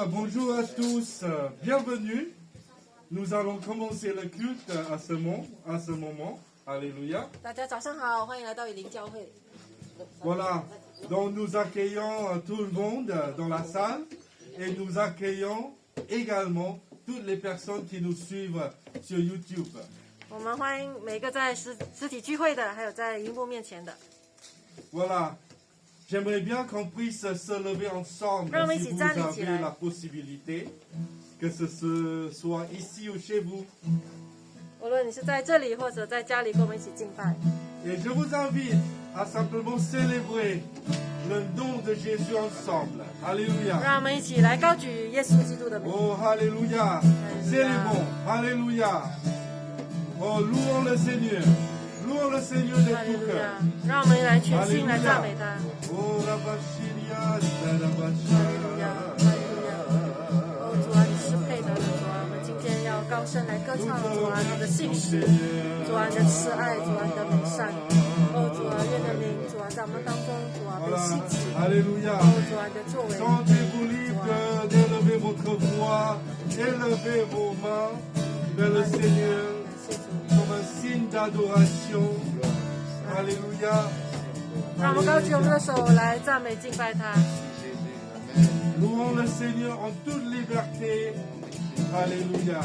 bonjour à tous, bienvenue. Nous allons commencer le culte à ce moment. Alléluia. 大家早上好，欢迎来到雨林教会。 Voilà, donc nous accueillons tout le monde dans la salle et nous accueillons également toutes les personnes qui nous suivent sur YouTube. 我们欢迎每个在实体聚会的，还有在荧幕面前的。 Voilà, j'aimerais bien qu'on puisse se lever ensemble si vous avez la possibilité, que ce soit ici ou chez vous. 无论你是在这里或者在家里，跟我们一起敬拜。 Et je vous invite à simplement célébrer le nom de Jésus ensemble. Alléluia. 让我们一起来高举耶稣基督的名。 Oh, Alléluia. Célébrons. Alléluia. Oh, louons le Seigneur. Louons le Seigneur de tout cœur. 让我们来全心来赞美他。 Oh, Rabashiria, 哦，主啊，你是配得的，主啊，我们今天要高声来歌唱，主啊，你的信实，主啊，你的慈爱，主啊，你的美善。哦，主啊，愿的名，主啊，在我们当中，主啊，被兴起。 Alléluia. 哦，主啊，你的作为。 Sentez-vous libre d'élever votre voix, élevez vos mains vers le Seigneur comme un signe d'adoration. Alléluia. 让我们高举我们的手来赞美敬拜他。 Louons le Seigneur en toute liberté. Alléluia.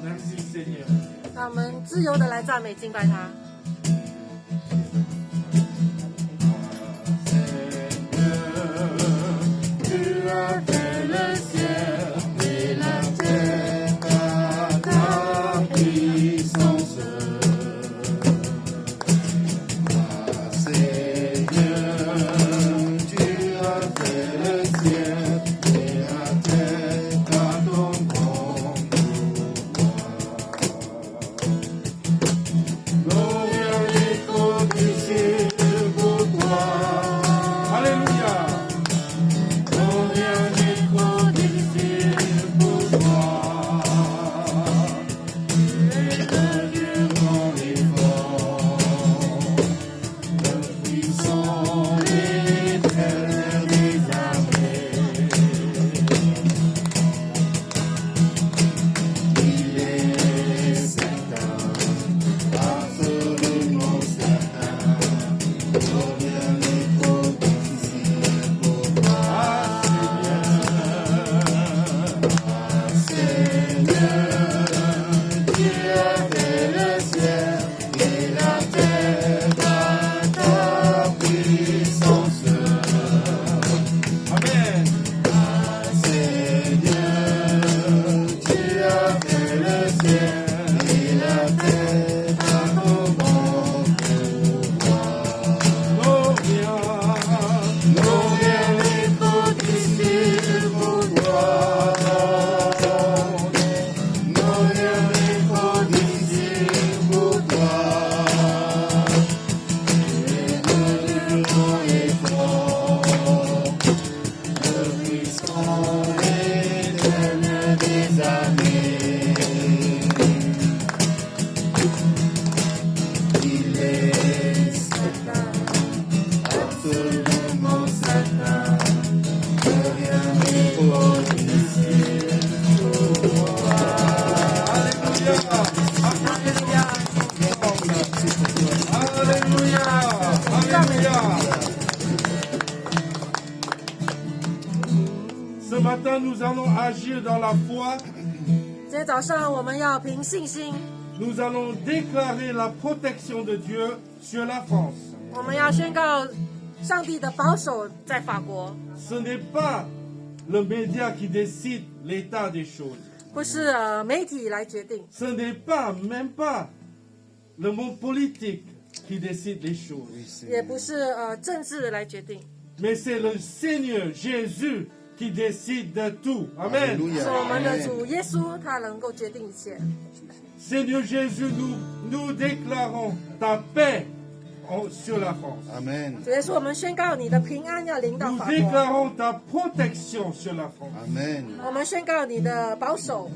Merci Seigneur. 让我们自由的来赞美敬拜他。 Tu as fait le ciel et la terre par ta puissance. Seigneur, tu as fait le ciel et la terre par ton grand pouvoir. Gloire et l'écho du ciel pour toi. Alléluia. Ce matin, nous allons agir dans la foi. 今天早上我们要凭信心， Nous allons déclarer la protection de Dieu sur la France. 我们要宣告上帝的保守在法国， Ce n'est pas le média qui décide l'état des choses. 不是媒体来决定， Ce n'est pas, même pas, le monde politique qui décide les choses. 也不是政治来决定， Mais c'est le Seigneur Jésus qui décide de tout. Amen. 是我们的主耶稣，他能够决定一切。 Seigneur Jésus, nous déclarons ta paix sur la France. Amen. 主耶稣，我们宣告你的平安要临到 Nous 法国， déclarons ta protection sur la France. Amen. 我们宣告你的保守，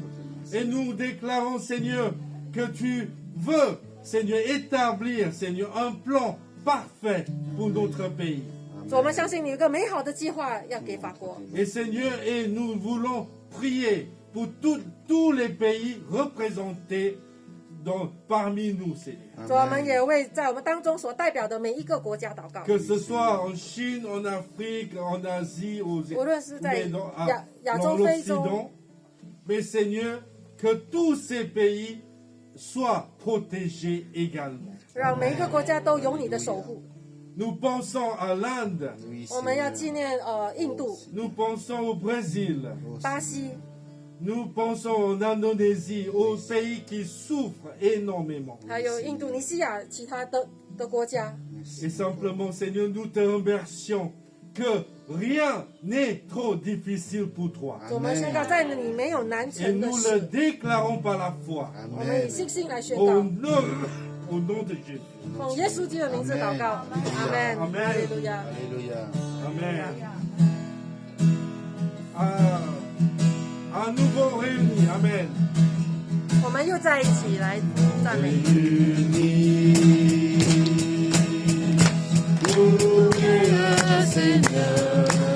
Et nous déclarons, Seigneur, que tu veux, Seigneur, établir, Seigneur, un plan parfait pour notre pays. 主，我们相信你有一个美好的计划要给法国。 Et Seigneur, et nous voulons prier pour tous les pays représentés parmi nous, Seigneur. 主，我们也为在我们当中所代表的每一个国家祷告。 Que ce soit en Chine, en Afrique, en Asie, mais dans l'Occident. Mais Seigneur, que tous ces pays soient protégés également. 让每一个国家都有你的守护。 Nous pensons à l'Inde. 我们要纪念印度、 Nous pensons au Brésil. 巴西， Nous pensons en Indonésie, aux pays qui souffrent énormément. 还有印度尼西亚其他的国家。 Et simplement, Seigneur, nous te remercions que rien n'est trop difficile pour toi. 我们宣告，在你没有难 Et 成的 nous le 事。 déclarons par la foi. 我们以信心来宣 Au 告， nom de Jésus. 奉耶稣基督的名字祷告，阿门，哈利路亚。 Amen. À nouveau réunis. Amen. 我们又在一起来赞美。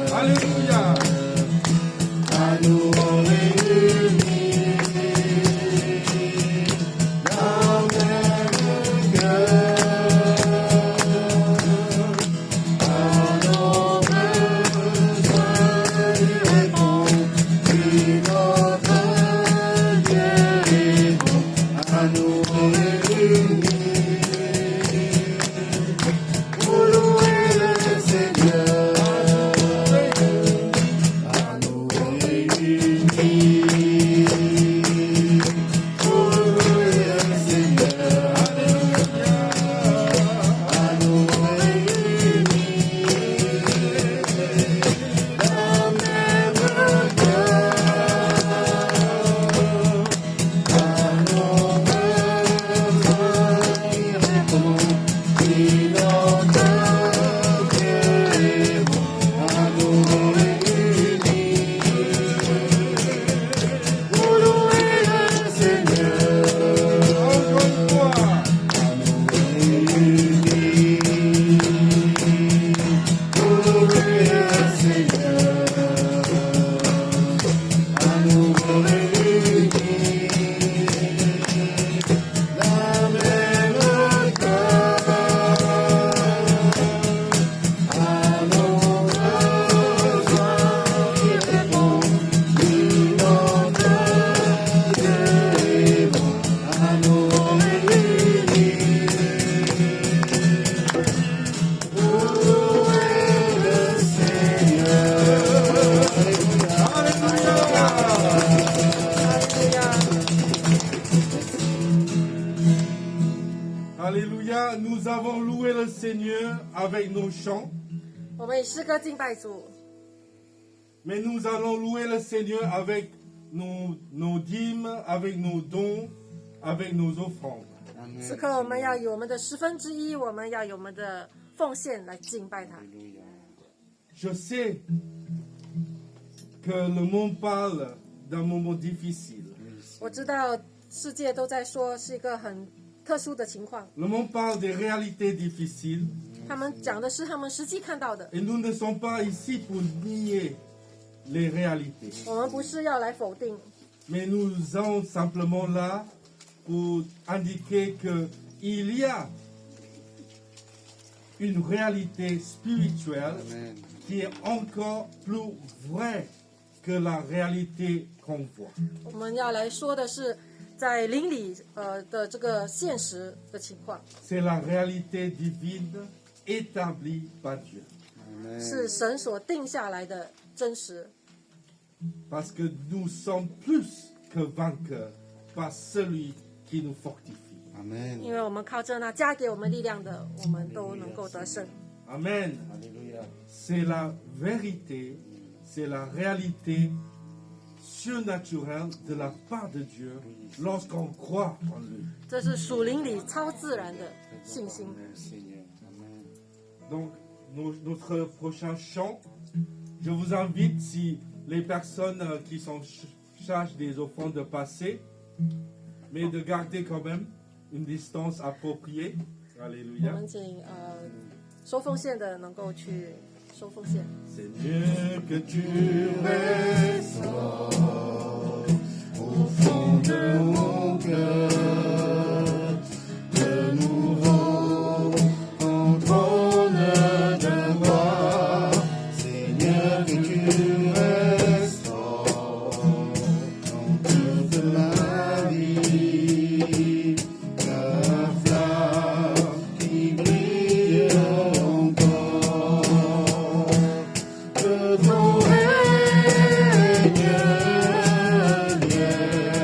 Alléluia. Alléluia, nous avons loué le Seigneur avec nos chants, 我们以诗歌敬拜主， mais nous allons louer le Seigneur avec nos dîmes, avec nos dons, avec nos offrandes. 此刻我们要以我们的1/10，我们要以我们的奉献来敬拜他。 Je sais que le monde parle d'un moment difficile. 我知道世界都在说是一个很特殊的情况， Le monde parle des réalités difficiles 他们讲的是他们实际看到的， et nous ne sommes pas ici pour nier les réalités. 我们不是要来否定， Mais nous sommes simplement là pour indiquer qu'il y a une réalité spirituelle qui est encore plus vraie que la réalité qu'on voit. 我们要来说的是在灵里的这个现实的情况， C'est la réalité divine établie par Dieu. 是神所定下来的真实。 Parce que nous sommes plus que vainqueurs par celui qui nous fortifie. 因为我们靠着那加给我们力量的，我们都能够得胜。 Amen. C'est la vérité, c'est la réalité surnaturelle de la part de Dieu lorsqu'on croit en lui. 这是属灵里超自然的信心。 Donc, notre prochain chant, je vous invite, si les personnes qui sont chargées des offrandes de passer, mais de garder quand même une distance appropriée. 我 Alléluia. 们请收奉献的能够去收奉献。 Seigneur, que tu restaures au fond de mon cœur de nouveau ton trône de gloire. Seigneur, que tu restaures dans toute ma vie la flamme qui brille encore. Que ton règne vienne,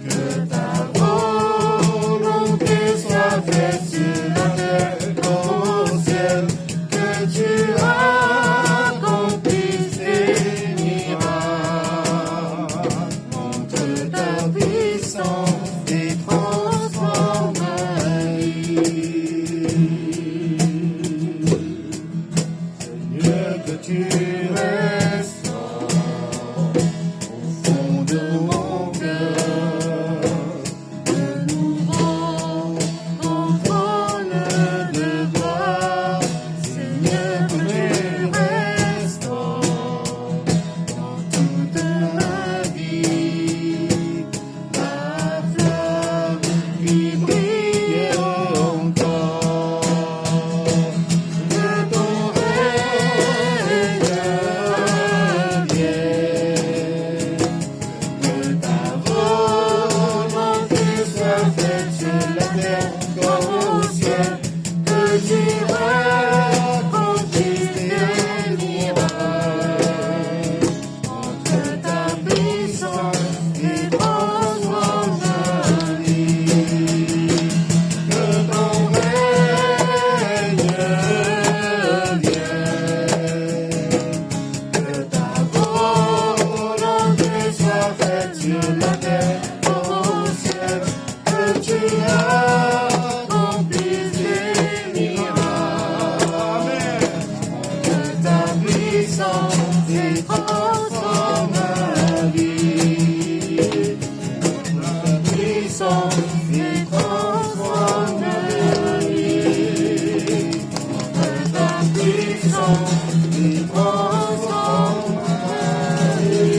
que ta volonté soit faite sur la terre comme au ciel, que tu accomplisses tes miracles, montre ta puissance et transforme ma vie. Seigneur, que tu restaures au fond de mon cœur de nouveau ton trône de gloire. Seigneur, que tu restaures dans toute ma vie la flamme qui brille encore. Que ton règne vienne, que ta volonté soit faite sur la terre comme au ciel, que tu accomplisses tes miracles, montre ta puissance et transforme ma vie. Que ton règne vienne, que ta volonté soit faite sur la terre comme au ciel, que tu accomplisses tes miracles. Amen. Que ta puissance et transforme ma vie. Ta puissance et transforme ma vie. Ta puissance et transforme ma vie.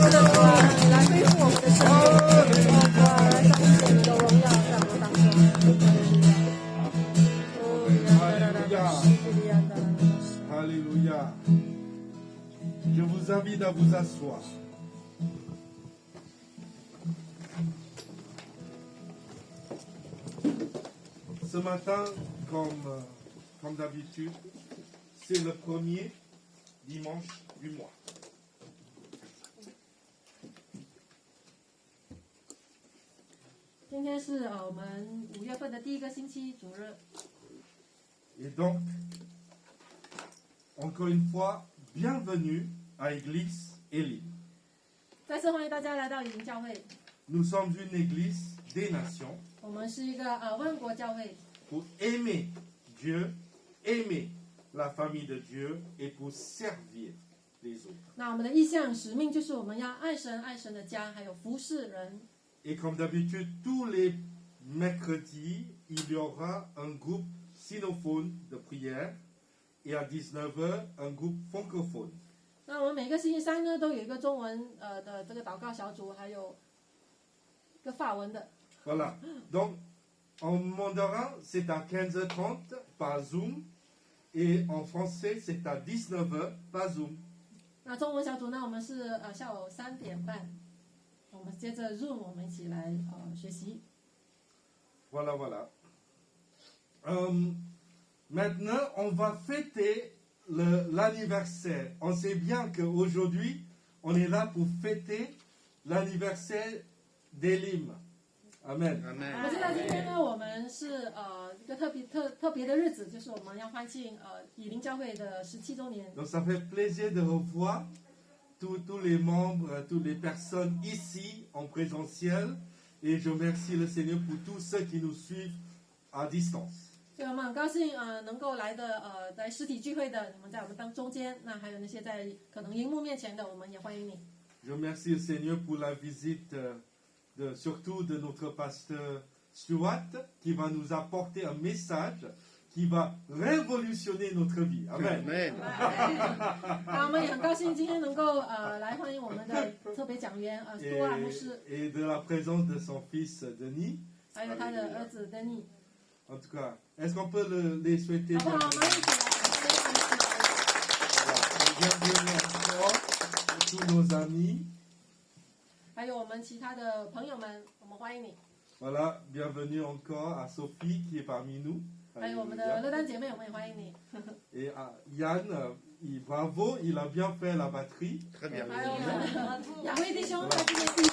是的，主啊，你来恢复我们的生命，主啊，来彰显你的荣耀在我们当中。 Alléluia. Je vous invite à vous asseoir. Ce matin, comme d'habitude, c'est le premier dimanche du mois. Aujourd'hui, 今天是我们5月份的第一个星期主日， Et donc, encore une fois, bienvenue à Église Élie. 再次欢迎大家来到以灵教会。 Nous sommes une église des nations 我们是一个万国教会， pour aimer Dieu, aimer la famille de Dieu et pour servir les autres. 那我们的意向使命就是我们要爱神、爱神的家，还有服侍人。 Et comme d'habitude, tous les mercredis, il y aura un groupe sinophone de prière et à 19h, un groupe francophone. 那我们每个星期三呢，都有一个中文的这个祷告小组，还有一个法文的。 Voilà. Donc, en mandarin, c'est à 15h30 par Zoom et en français, c'est à 19h par Zoom. 那中文小组呢，我们是下午3点半，我们接着 Zoom， 我们一起来学习。 Voilà, voilà. Maintenant, on va fêter l'anniversaire. On sait bien qu'aujourd'hui, on est là pour fêter l'anniversaire d'Elim. Amen. 我知道今天呢，我们是一个特别的日子，就是我们要欢庆以灵教会的17周年。 Donc ça fait plaisir de revoir tous les membres, toutes les personnes ici en présentiel. Et je remercie le Seigneur pour tous ceux qui nous suivent à distance. 所以我们很高兴能够来的在实体聚会的你们在我们中间，那还有那些在可能荧幕面前的，我们也欢迎你。 Je remercie le Seigneur pour la visite surtout de notre pasteur Stuart, qui va nous apporter un message qui va révolutionner notre vie. Amen. Amen. 那我们也很高兴今天能够来欢迎我们的特别讲员斯多尔牧师， Et de la présence de son fils Denis. 还有他的儿子丹尼。 En tout cas, est-ce qu'on peut les souhaiter 好不好？我们一起来感谢他们。 bienvenue encore à tous nos amis. 还有我们其他的朋友们，我们欢迎你。 Voilà, bienvenue encore à Sophie qui est parmi nous. 还有我们的乐丹姐妹，我们也欢迎你。 Et à Yann, bravo, il a bien fait la batterie. Très bien. 还有我们的亚威弟兄，他今天第一次。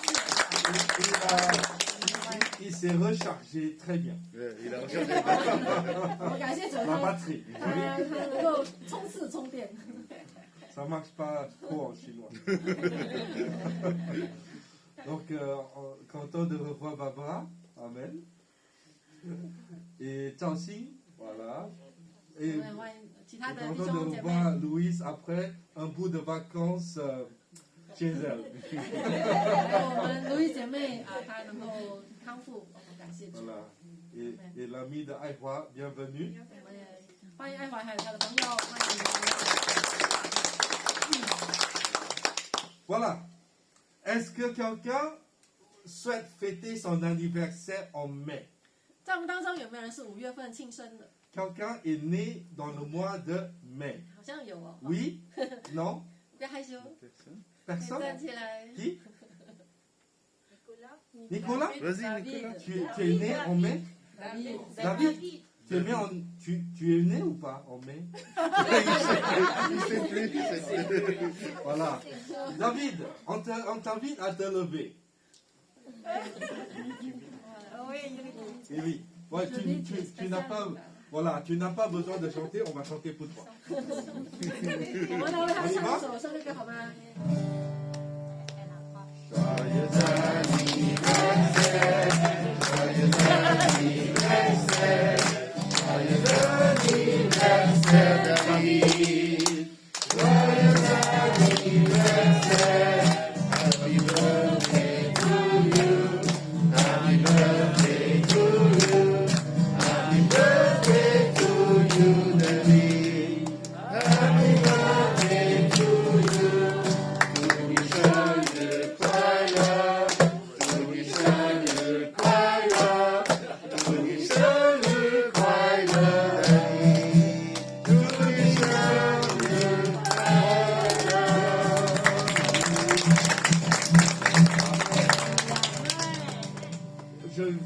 Il s'est rechargé très bien. Il a regardé. 我们感谢主， La 他 batterie. 能够冲刺充电。 Ça marche pas trop en chinois. Donc, content de revoir Barbara. Amen. Et Zhao Xing, voilà. 我 Et 们也欢迎其他的弟 content 兄 de 姐妹。 revoir Louise après un bout de vacances chez elle. 还有我们卢毅姐妹她能够康复，我们感谢主。 Voilà. Et l'ami de Aihua, bienvenue. 我们也欢迎爱华还有他的朋友，欢迎你们。 Voilà. Est-ce que quelqu'un souhaite fêter son anniversaire en mai? 在我们当中有没有人是5月份庆生的？ Quelqu'un est né dans le mois de mai. 好像有哦。 Oui? Non? 不要害羞， Personne? 站起来。 Qui? Nicolas? Vas-y, Nicolas. Tu es né en mai? David? Tu es né ou pas en mai? Il sait plus. Voilà. David, on t'invite à te lever. Et oui. Ouais, tu n'as pas, voilà, tu n'as pas besoin de chanter, on va chanter pour toi. 我们来为他唱一首生日歌，好吗？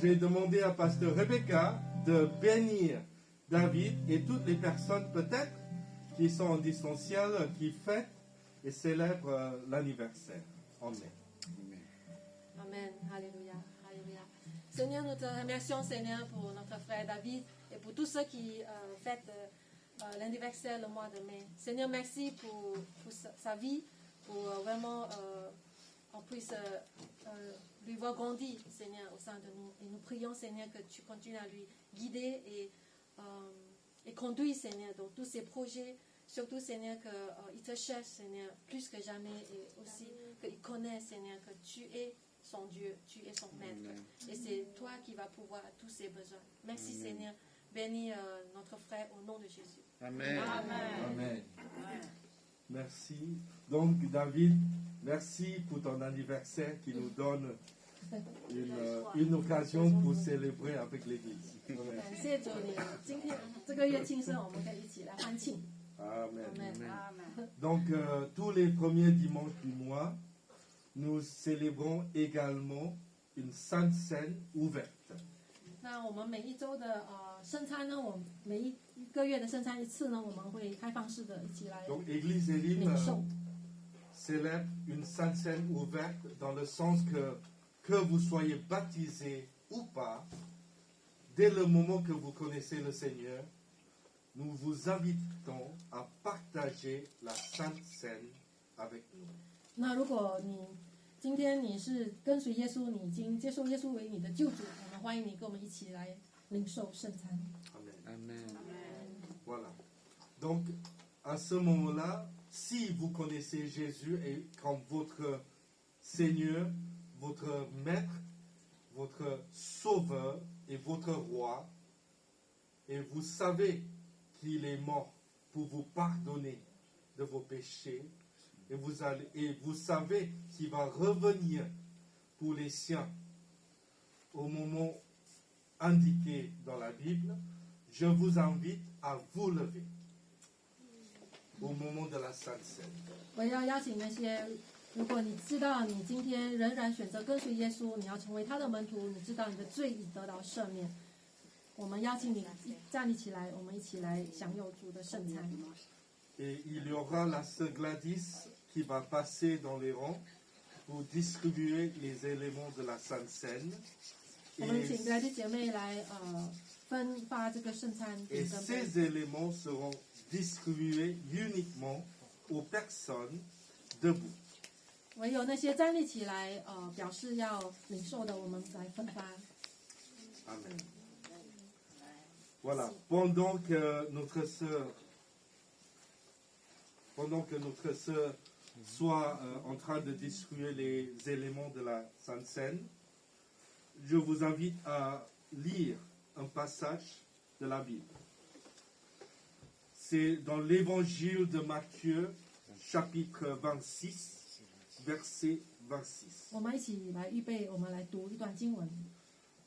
J'ai demandé à Pasteur Rebecca de bénir David et toutes les personnes peut-être qui sont en distanciel, qui fêtent et célèbrent l'anniversaire en mai. Amen. Alléluia. Alléluia. Seigneur, nous te remercions, Seigneur, pour notre frère David et pour tous ceux qui fêtent l'anniversaire le mois de mai. Seigneur, merci pour sa vie, pour vraiment on puisse lui voir grandir, Seigneur, au sein de nous. Et nous prions, Seigneur, que tu continues à lui guider et conduire, Seigneur, dans tous ses projets. Surtout, Seigneur, qu'il te cherche, Seigneur, plus que jamais. Et aussi qu'il connaît, Seigneur, que tu es son Dieu, tu es son maître. Amen. Et c'est toi qui vas pouvoir à tous ses besoins. Merci, Amen. Seigneur. Bénis notre frère au nom de Jésus. Amen. Amen. Merci. Donc, David, merci pour ton anniversaire qui nous donne une occasion pour célébrer avec l'Église. Amen. 感谢主你，今天这个月庆生，我们可以一起来欢庆。 Amen. Amen. Donc, tous les premiers dimanches du mois, nous célébrons également une sainte scène ouverte. 那我们每一周的圣餐呢，我们每一个月的圣餐一次呢，我们会开放式的一起来 Donc, Église Elim 领受。 célèbre une sainte scène ouverte dans le sens que vous soyez baptisé ou pas, dès le moment que vous connaissez le Seigneur, nous vous invitons à partager la sainte scène avec nous. 那如果你今天你是跟随耶稣，你已经接受耶稣为你的救主，我们欢迎你跟我们一起来领受圣餐。 Amen. Amen. Voilà. Donc, à ce moment-là, si vous connaissez Jésus et comme votre Seigneur, votre Maître, votre sauveur et votre roi, et vous savez qu'il est mort pour vous pardonner de vos péchés, et vous savez qu'il va revenir pour les siens au moment indiqué dans la Bible, je vous invite à vous lever au moment de la Sainte Seine. 我要邀请那些，如果你知道你今天仍然选择跟随耶稣，你要成为他的门徒，你知道你的罪已得到赦免，我们邀请你站立起来，我们一起来享有主的圣餐。 Et il y aura la sœur Gladys qui va passer dans les rangs pour distribuer les éléments de la Sainte Seine. 我们请来的姐妹来分发这个圣餐 Et 饼跟 ces 杯。 éléments seront distribués uniquement aux personnes debout. 唯有那些站立起来表示要领受的，我们来分发。 Amen. Voilà, pendant que notre sœur soit en train de distribuer les éléments de la Sainte Seine, je vous invite à lire un passage de la Bible. C'est dans l'évangile de Matthieu, chapitre 26, verset 26. 我们一起来预备，我们来读一段经文。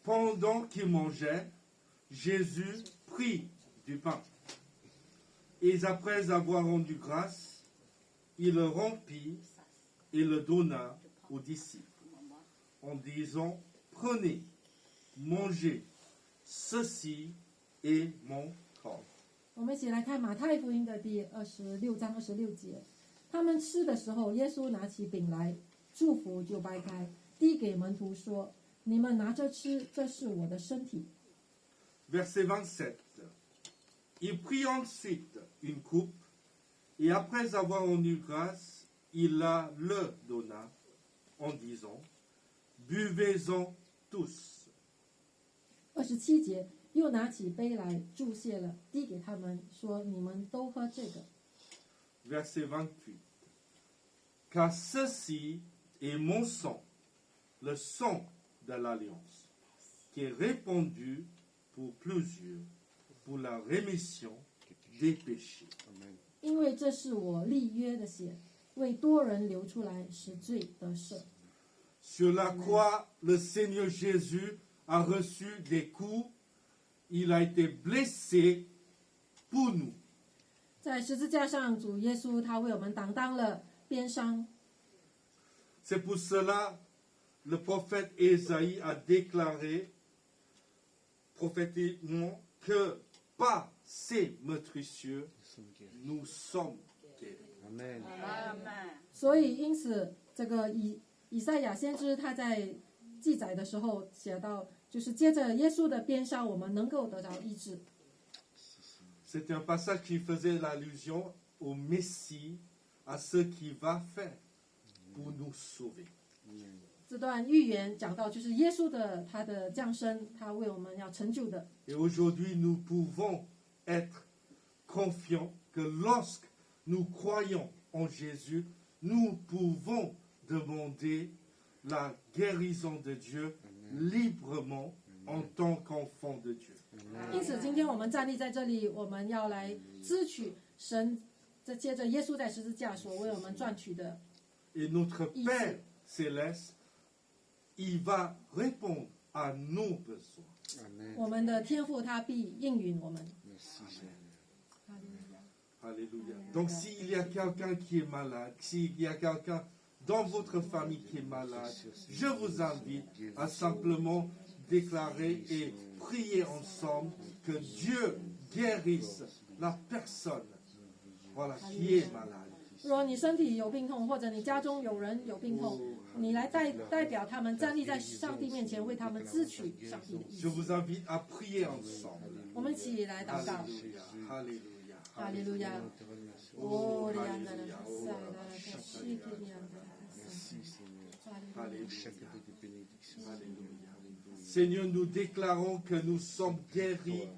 Pendant qu'il mangeait, Jésus prit du pain. Et après avoir rendu grâce, il le rompit et le donna aux disciples, en disant, prenez, mangez, ceci est mon corps. 我们一起来看马太福音的第26章26节。他们吃的时候，耶稣拿起饼来，祝福就掰开，递给门徒说：“你们拿着吃，这是我的身体。” Verset 27. Il prit ensuite une coupe, et après avoir rendu grâce, il la le donna, en disant, buvez-en tous. 27节，又拿起杯来，注谢了，递给他们说：“你们都喝这个。” Verset 28. Car ceci est mon sang, le sang de l'alliance, qui est répandu pour plusieurs, pour la rémission des péchés. 因为这是我立约的血，为多人流出来，使罪得赦。 Sur la croix, le Seigneur Jésus a reçu des coups, il a été blessé pour nous. 在十字架上，主耶稣他为我们挡当了鞭伤。 C'est pour cela le prophète Ésaïe a déclaré prophétiquement que par ces meurtrissures, nous sommes guéris. Amen. 所以，因此，这个以赛亚先知他在记载的时候写到，就是接着耶稣的鞭伤，我们能够得到医治。 C'est un passage qui faisait l'allusion au Messie, à ce qu'il va faire pour nous sauver. 这段预言讲到，就是耶稣的他的降生，他为我们要成就的。 Et aujourd'hui, nous pouvons être confiants que lorsque nous croyons en Jésus, nous pouvons demander la guérison de Dieu librement en tant qu'enfant de Dieu. 因此，今天我们站立在这里，我们要来支取神，这接着耶稣在十字架所为我们赚取的。 Et notre Père céleste, il va répondre à nos besoins. Amen. 我们的天父他必应允我们。 Merci Seigneur. Alléluia. Donc s'il y a quelqu'un qui est malade, s'il y a quelqu'un dans votre famille qui est malade, je vous invite à simplement déclarer et prier ensemble que Dieu guérisse la personne, voilà, qui est malade. 如果你身体有病痛，或者你家中有人有病痛，你来代表他们站立在上帝面前，为他们支取上帝的意 Je 思。 vous invite à prier ensemble. 我们一起来祷告。 Alléluia. Alléluia. 哈利路亚！哦，利亚纳拉塞拉拉卡西基利亚纳拉塞。 Merci Seigneur. 哈利路亚 Chaque de bénédiction. Alléluia. Seigneur, nous déclarons que nous sommes guéris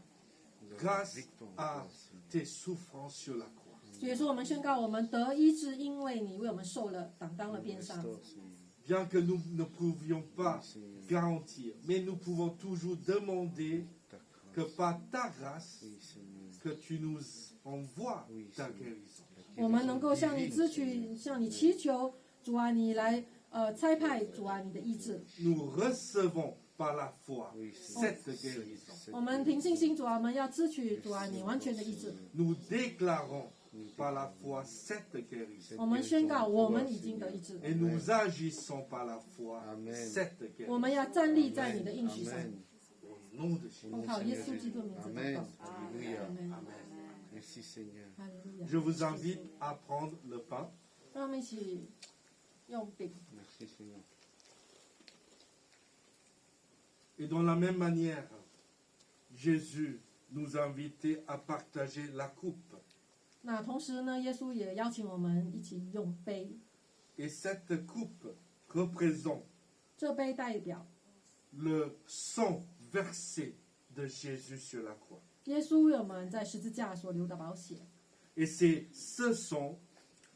grâce à tes souffrances sur la croix. 主耶稣，我们宣告我们得医治，因为你为我们受了担当了鞭伤。 Restaure Seigneur. bien que nous ne pouvions pas garantir, mais nous pouvons toujours demander que par ta grâce, Oui, Seigneur. que tu nous envoies ta guérison. 我们能够向你支取，向你祈求，主啊，你来差派主啊你的医治。 Nous recevons par la foi Oui, Seigneur. cette guérison. 我们凭信心，主啊，我们要支取主啊你完全的医治。 Nous déclarons par la foi cette guérison. 我们宣告，我们已经得医治， Et nous agissons par la foi Amen. cette 我 guérison. 们要站立在你的应许上。 Amen. Au nom de Jésus. 奉靠耶稣基督的名字祷 Amen. 告。 Alléluia. 阿门。 Merci, Seigneur. 哈利路亚。 Je vous invite à prendre le pain. 让我们一起用饼。 Merci, Seigneur. Et dans la même manière, Jésus nous a invités à partager la coupe. 那同时呢，耶稣也邀请我们一起用杯， Et cette coupe représente 这杯代表 le sang versé de Jésus sur la croix. 耶稣为我们在十字架所流的宝血。 Et c'est ce sang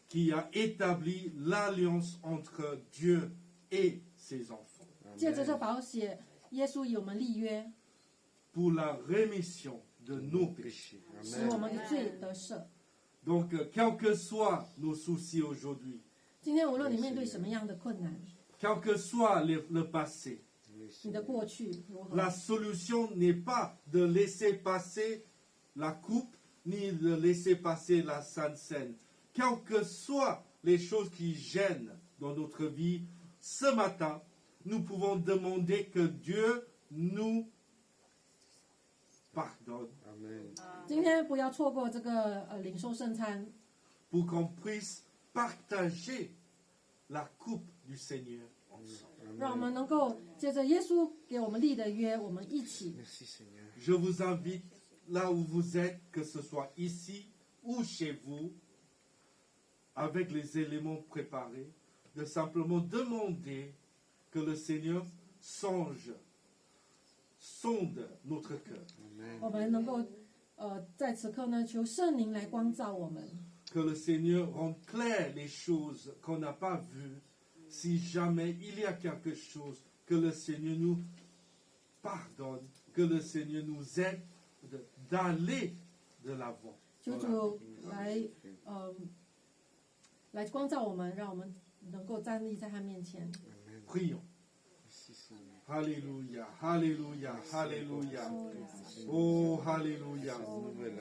qui a établi l'alliance entre Dieu et ses enfants 借着这宝血，耶稣与我们立约， pour la rémission de nos péchés. Péché. 使我 Amen. 们的罪得赦。 Donc, quels que soient nos soucis aujourd'hui, 今天无论你面对什么样的困难， quel que soit le passé, Oui, 你的 Seigneur. 过去如何， la solution n'est pas de laisser passer la coupe, ni de laisser passer la Sainte Seine. Quelles que soient les choses qui gênent dans notre vie, ce matin, nous pouvons demander que Dieu nous pardonne Amen. 今天不要错过这个领受圣餐， pour qu'on puisse partager la coupe du Seigneur ensemble. 让我们能够借着耶稣给我们立的约，我们一起 Merci, Seigneur. Je vous invite, là où vous êtes, que ce soit ici ou chez vous, avec les éléments préparés, de simplement demander que le Seigneur sonde notre cœur, Amen. 我们能够在此刻呢，求圣灵来光照我们， que le Seigneur rende clair les choses qu'on n'a pas vues. Si jamais il y a quelque chose, que le Seigneur nous pardonne, que le Seigneur nous aide d'aller de l'avant. 求主来光照我们，让我们能够站立在他面前。 Amen. Prions. Merci, Seigneur. Alléluia, Alléluia, Alléluia. 哦 Oh, Alléluia,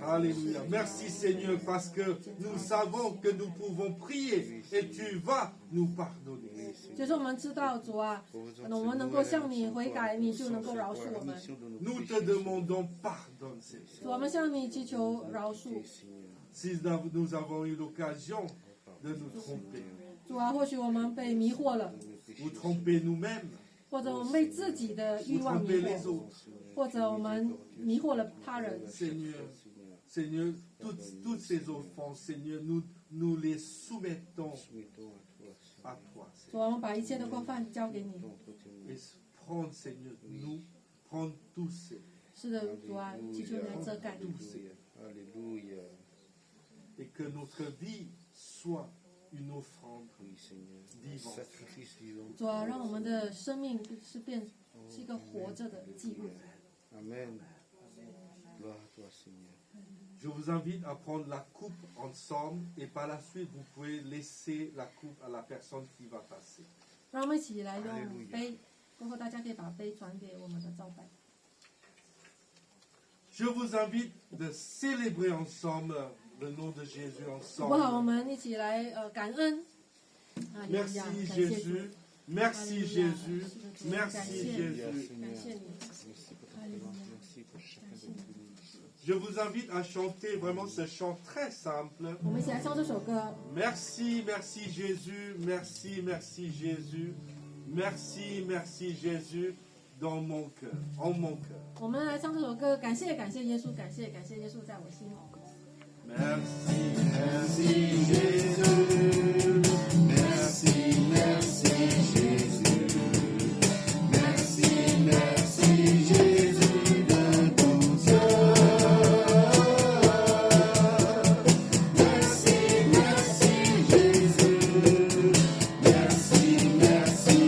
Alléluia. Merci Seigneur parce que nous savons que nous pouvons prier et tu vas nous pardonner. 就是我们知道主啊，我们能够向你悔改，你就能够饶恕我们。 Nous te demandons pardon Seigneur. 主啊，我们向你祈求饶恕。 Si nous avons eu l'occasion de nous tromper 主啊，或许我们被迷惑了， ou tromper nous-mêmes 或者我们被自己的 ou 欲望迷 tromper les 惑， autres. 或者我们迷惑了他人。 Seigneur, toutes ces offenses, Seigneur, nous les soumettons à toi. 主啊，我们把一切的过犯交给你。 Et prends, Seigneur, nous, prends tous ces, 是的，主啊，祈求你来遮盖。 Alléluia. et que notre vie soit une offrande Oui, Seigneur. vivante. Sacrifice vivant. 主啊，让我们的生命是一个活着的祭物。 Amen. Gloire à toi, Seigneur. Je vous invite à prendre la coupe ensemble et par la suite, vous pouvez laisser la coupe à la personne qui va passer. 让我们一起来用杯，过后大家可以把杯传给我们的招待。 Je vous invite de célébrer ensemble le nom de Jésus 好不好？我 ensemble. 们一起来感恩。啊，领 Merci 奖，感谢主。 Jésus, merci Jésus, 感 merci 谢 Jésus. 感谢你。 Merci pour ta présence. Merci pour chacun de nous. Je vous invite à chanter vraiment ce chant très simple. 我们一起来唱这首歌。 Merci, merci Jésus, merci, merci Jésus, merci, merci Jésus dans mon cœur, en mon cœur. 我们来唱这首歌，感谢感谢耶稣，感谢感谢耶稣在我心里。 Merci, merci Jésus, merci, merci Jésus, merci, merci Jésus de ton cœur. Merci, merci Jésus, merci, merci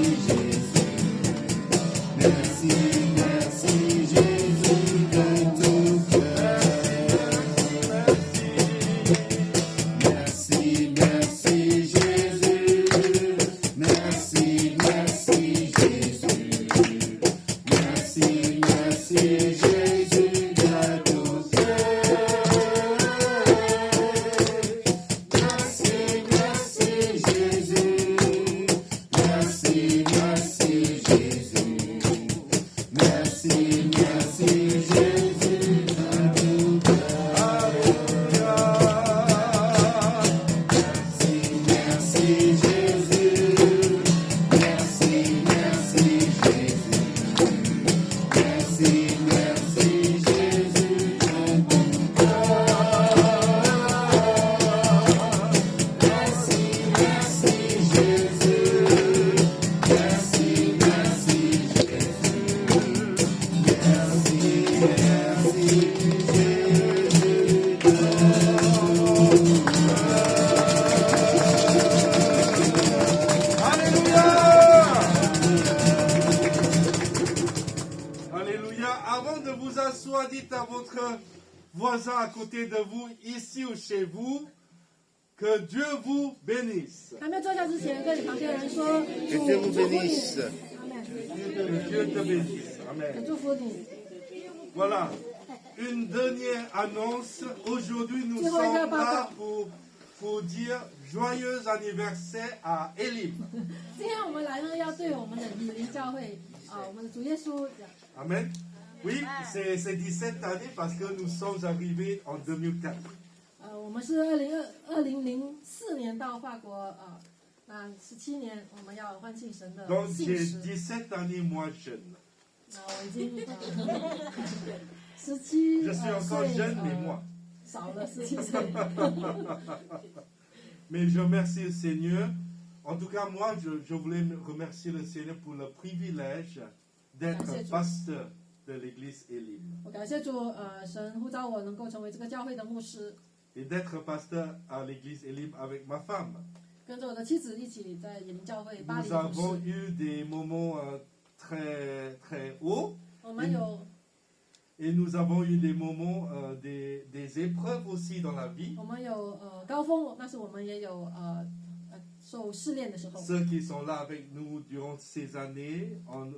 votre voisin à côté de vous, ici ou chez vous. Que Dieu vous bénisse. 还没有坐下之前，跟你旁边的人说， Que 主 Dieu vous 祝福你， bénisse. 阿门， Que Dieu te bénisse. Amen. 祝福你。 Voilà. Une dernière annonce. Aujourd'hui, nous Dis-moi, sommes papa. là pour dire joyeux anniversaire à Elim. 今天我们来呢，要对我们的以琳教会我们的主耶稣讲， Amen. Oui, c'est dit cette année parce que nous sommes arrivés en 2004. 我们是2004年到法国那17年我们要欢庆神的 Donc 信 j'ai 实。 dit cette année moins jeune. 那我已经17 Je suis encore 岁 jeune, mais moi. 少了17岁。 Mais je remercie le Seigneur. En tout cas, moi, je voulais remercier le Seigneur pour le privilège d'être Merci, Dieu. pasteur de l'église Elim. 我感谢主，神呼召我能够成为这个教会的牧师， Et d'être pasteur à l'église Elim avec ma femme. 跟着我的妻子一起在以琳教会巴黎 Nous 服 avons 侍。 eu des moments très, très hauts 我们有 et nous avons eu des moments, des épreuves aussi dans la vie. 我们有高峰，但是我们也有受试炼的时候。 Ceux qui sont là avec nous durant ces années, on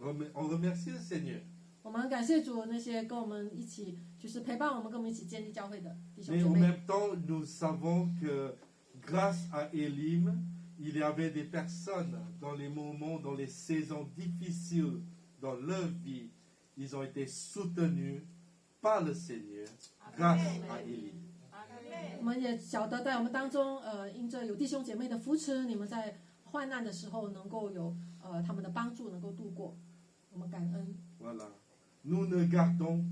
remercie le Seigneur. 我们感谢主那些跟我们一起，就是陪伴我们，跟我们一起建立教会的弟兄 Mais 姐 en 妹。 même temps, nous savons que grâce à Elim, il y avait des personnes dans les moments, dans les saisons difficiles dans leur vie, ils ont été soutenus par le Seigneur grâce à Elim. 我们也晓得，在我们当中，因着有弟兄姐妹的扶持，你们在患难的时候能够有他们的帮助，能够度过。我们感恩。 Voilà. Nous ne gardons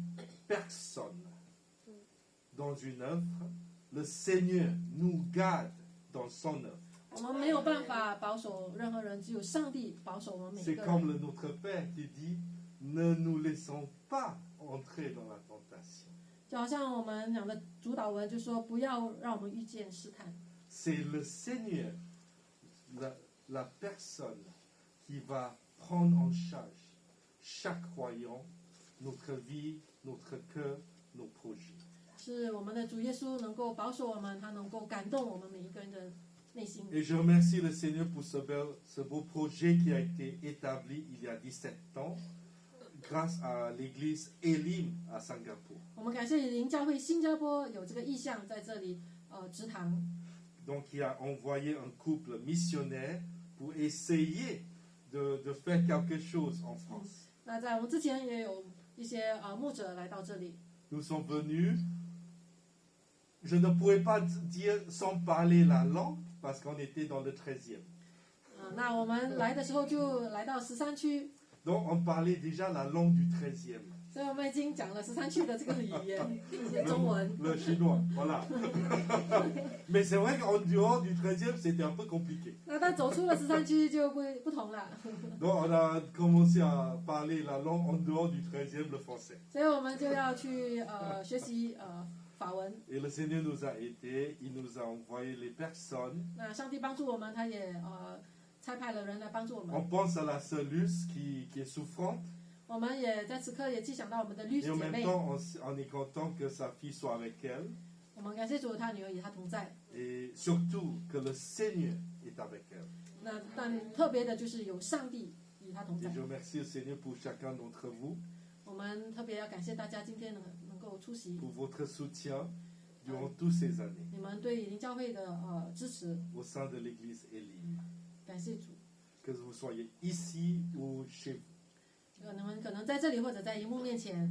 personne dans une œuvre. Le Seigneur nous garde dans son œuvre. 我们没有办法保守任何人，只有上帝保守我们每一 C'est 个 comme 人。 le Notre Père qui dit, ne nous laissons pas entrer dans la tentation. 就好像我们讲的主导文就说，不要让我们遇见试探。 C'est le Seigneur, la personne qui va prendre en charge chaque croyant, notre vie, notre cœur, nos projets. 是我们的主耶稣能够保守我们，他能够感动我们每一个人的内心。 Et je remercie le Seigneur pour ce beau projet qui a été établi il y a 17 ans grâce à l'église Elim à Singapour. 我们感谢以琳教会新加坡有这个意向在这里植堂， Donc il a envoyé un couple missionnaire pour essayer de faire quelque chose en France. 那在我们之前也有一些牧者来到这里， Nous sommes venus, je ne pourrais pas dire sans parler la langue parce qu'on était dans le 13e. 那我们来的时候就来到13区， Donc on parlait déjà la langue du 13e, 所以我们已经讲了13区的这个语言，这些中文。 le chinois, voilà. Mais c'est vrai qu'en dehors du 13e, c'était un peu compliqué. 那但走出了13区就会不同了， Donc on a commencé à parler la langue en dehors du 13e, le français. 所以我们就要去学习法文。 Et le Seigneur nous a aidés, il nous a envoyé les personnes. 那上帝帮助我们，他也差派了人来帮助我们。 On pense à la sœur Luce qui est souffrante 我们也在此刻也记想到我们的律 et 师 en 姐 même 妹， temps on est content que sa fille soit avec elle 我们感谢主，他女儿与他同在。 et surtout que le Seigneur est avec elle. 那但特别的就是有上帝与他同 Et 在。 je remercie le Seigneur pour chacun d'entre vous, 我们特别要感谢大家今天能够出席， pour votre soutien durant toutes ces années 你们对林教会的支持， au sein de l'église Elim. 感谢主。 Que vous soyez ici ou chez vous. 你们可能在这里或者在荧幕面前，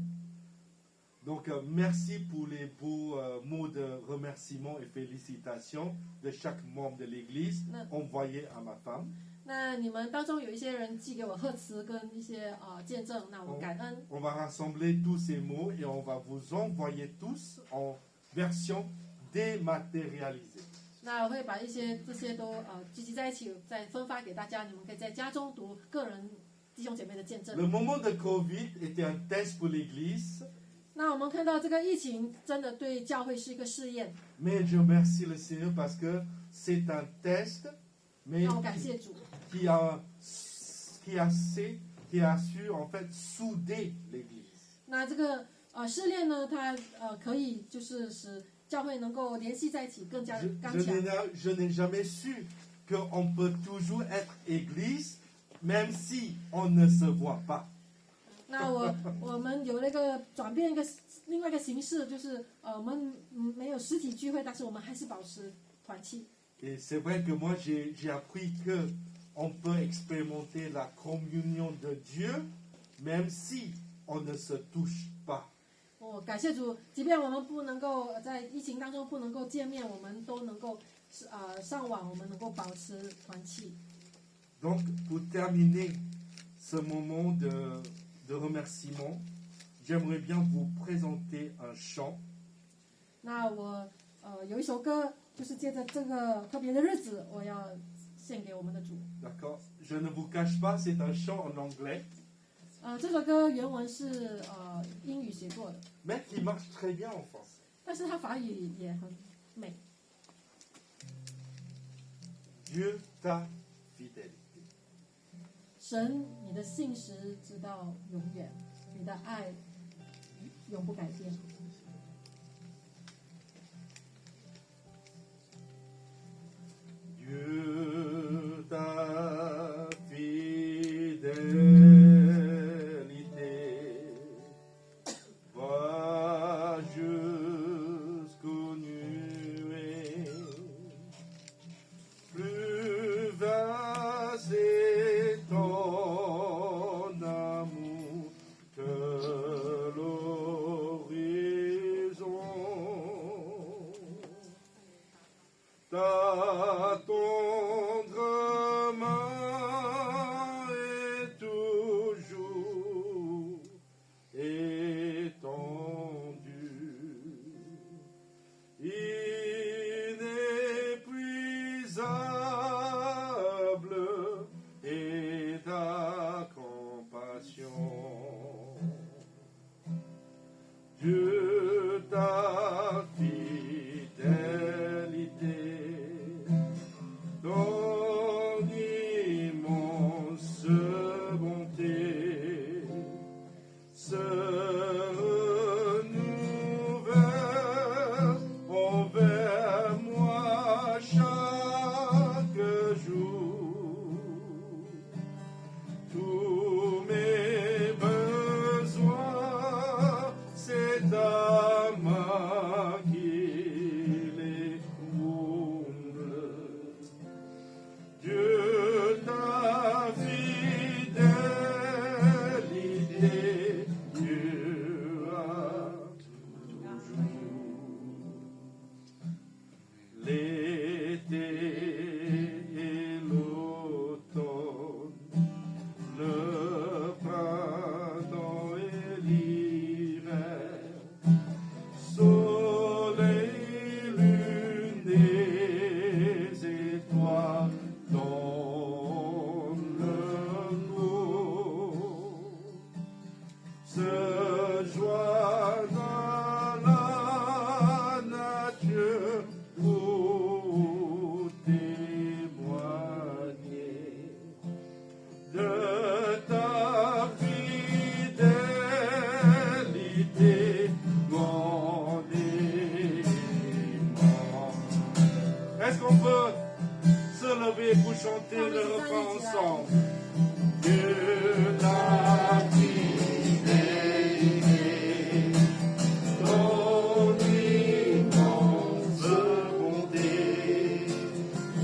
Donc merci pour les beaux mots de remerciement et félicitations de chaque membre de l'église envoyés à ma femme. 那你们当中有一些人寄给我贺词跟一些见证，那我感恩。 On va rassembler tous ces mots et on va vous envoyer tous en version dématérialisée. 那我会把这些都聚集在一起，再分发给大家，你们可以在家中读个人弟兄姐妹的见证。 Le moment de Covid était un test pour l'église, 那我们看到这个疫情真的对教会是一个试验， mais je remercie le Seigneur parce que c'est un test, mais 那我感谢主， qui a su en fait souder l'église. 那这个试炼呢，它可以就是使教会能够联系在一起，更加 Je, 刚 je 强。 je n'ai jamais su qu'on peut toujours être église, même si on ne se voit pas. 那我们有那个转变另外一个形式，就是我们没有实体聚会，但是我们还是保持团契。 Et c'est vrai que moi, j'ai appris qu'on peut expérimenter la communion de Dieu, même si on ne se touche pas. 我感谢主，即便我们不能够在疫情当中不能够见面，我们都能够上网，我们能够保持团契。 Donc, pour terminer ce moment de remerciement, j'aimerais bien vous présenter un chant. 那我有一首歌，就是借着这个特别的日子，我要献给我们的主。 D'accord? Je ne vous cache pas, c'est un chant en anglais, 这首歌原文是英语写作的， mais qui marche très bien en français. 但是它法语也很美。 Dieu ta fidélité. 神，你的信实直到永远，你的爱永不改变。 Dieu ta fidélité va jusqu'aux nuées, plus vaste est ton amour que l'horizon. Ta tendre main est toujours étendue, inépuisable est ta compassion. Dieu ta fidélité, ton immense bonté se renouvelle envers moi chaque jour. Tous mes besoins, c'est ta main qui les comble. Dieu ta fidélité, Dieu a toujours. L'été et l'automne, le printemps et l'hiver, soleil, lune des étoiles dans le cours, se joignent à la nature pour témoigner de ta fidélité, mon aimant. Est-ce qu'on peut se lever pour chanter le refrain ensemble? Dieu ta fidélité, ton immense bonté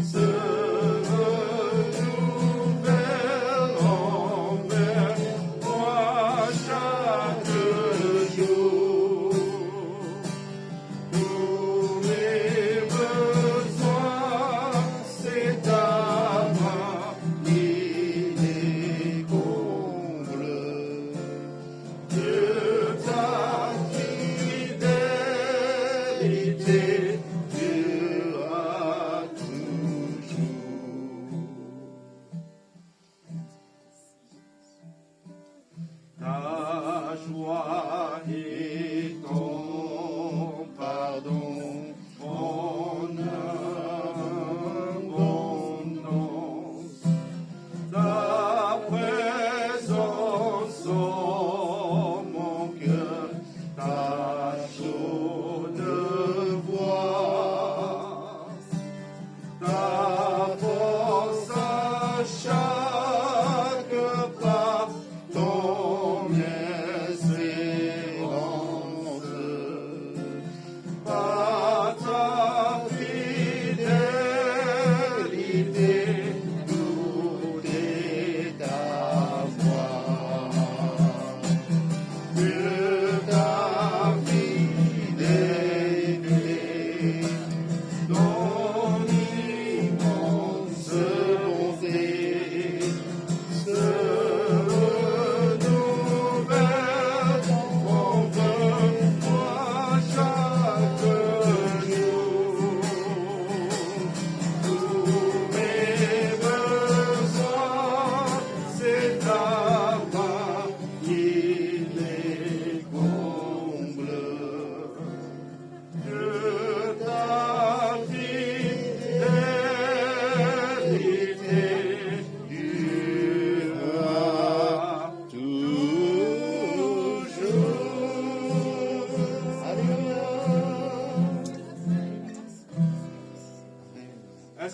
se renouvelle envers moi chaque jour. Tous mes besoins, c'est ta main qui les comble. Dieu ta fidélité, Dieu a toujours. Ta joie et ton pardon en abondance, ta présence en mon cœur, ta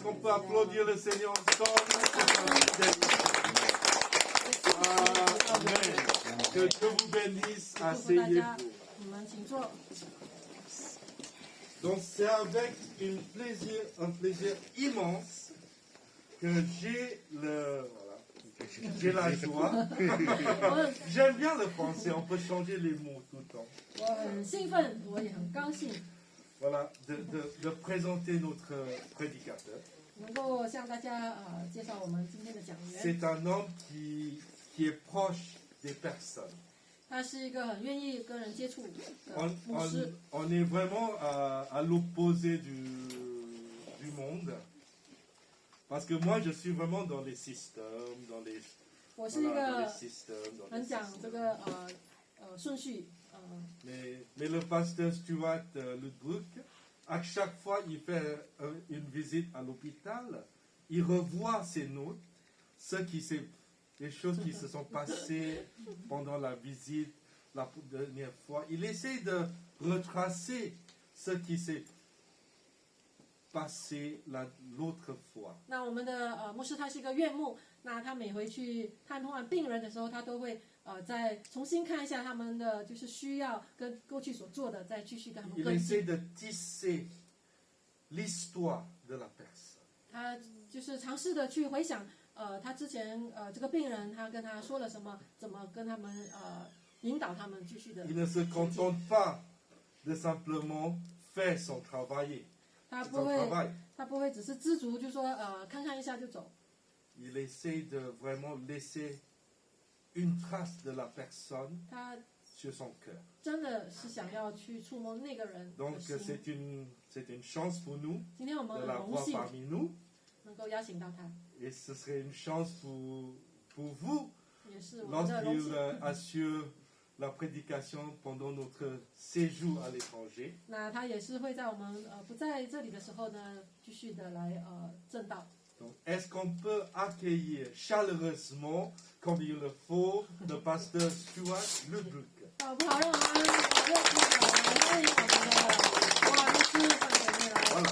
Est-ce qu'on peut applaudir le Seigneur ensemble? Amen. Que Dieu vous bénisse. 祝福大家 Asseyez-vous.，你们请坐。 Donc c'est avec un plaisir immense que j'ai la joie. J'aime bien le français, on peut changer les mots tout le temps. 我很兴奋，我也很高兴 Voilà, de présenter notre prédicateur. 能够向大家介绍我们今天的讲员。 C'est un homme qui est proche des personnes. 他是一个很愿意跟人接触的 On, 牧师。 on est vraiment à l'opposé du monde. Parce que moi, je suis vraiment dans les systèmes, dans les, 我是一 voilà, dans les 个 systèmes, dans les 很讲这 systèmes. 个顺序Mais le pasteur Stuart Ludbrook, à chaque fois il fait une visite à l'hôpital, il revoit ses notes, les choses qui se sont passées pendant la visite la dernière fois. Il essaie de retracer ce qui s'est passé l'autre fois. 那我们的牧师他是一个院牧，那他每回去探望病人的时候，他都会再重新看一下他们的就是需要跟过去所做的，再继续跟他们 Il 跟 essaie 进。 de tisser l'histoire de la personne. 他就是尝试的去回想，他之前这个病人他跟他说了什么，怎么跟他们引导他们继续的。 Il ne se contente pas de simplement faire son travail. 他 son 不会， travail. 他不会只是知足，就说看看一下就走。 Il essaie de vraiment laisser une trace de la personne 他 sur son cœur. 真的是想要去触摸那个人 Donc 的心。 c'est une chance pour nous 今天我们 de 很 la 荣 voir 幸 parmi nous 能够邀请到他， et ce serait une chance pour vous 也是我们的荣 lorsqu'il 幸。 assure la prédication pendant notre séjour à l'étranger. 那他也是会在我们不在这里的时候呢，继续的来正道。 Donc, est-ce qu'on peut accueillir chaleureusement, comme il le faut, le pasteur Stuart Ludbrook? 好不好？让我们欢迎我们的哇牧师上前面来。 Voilà.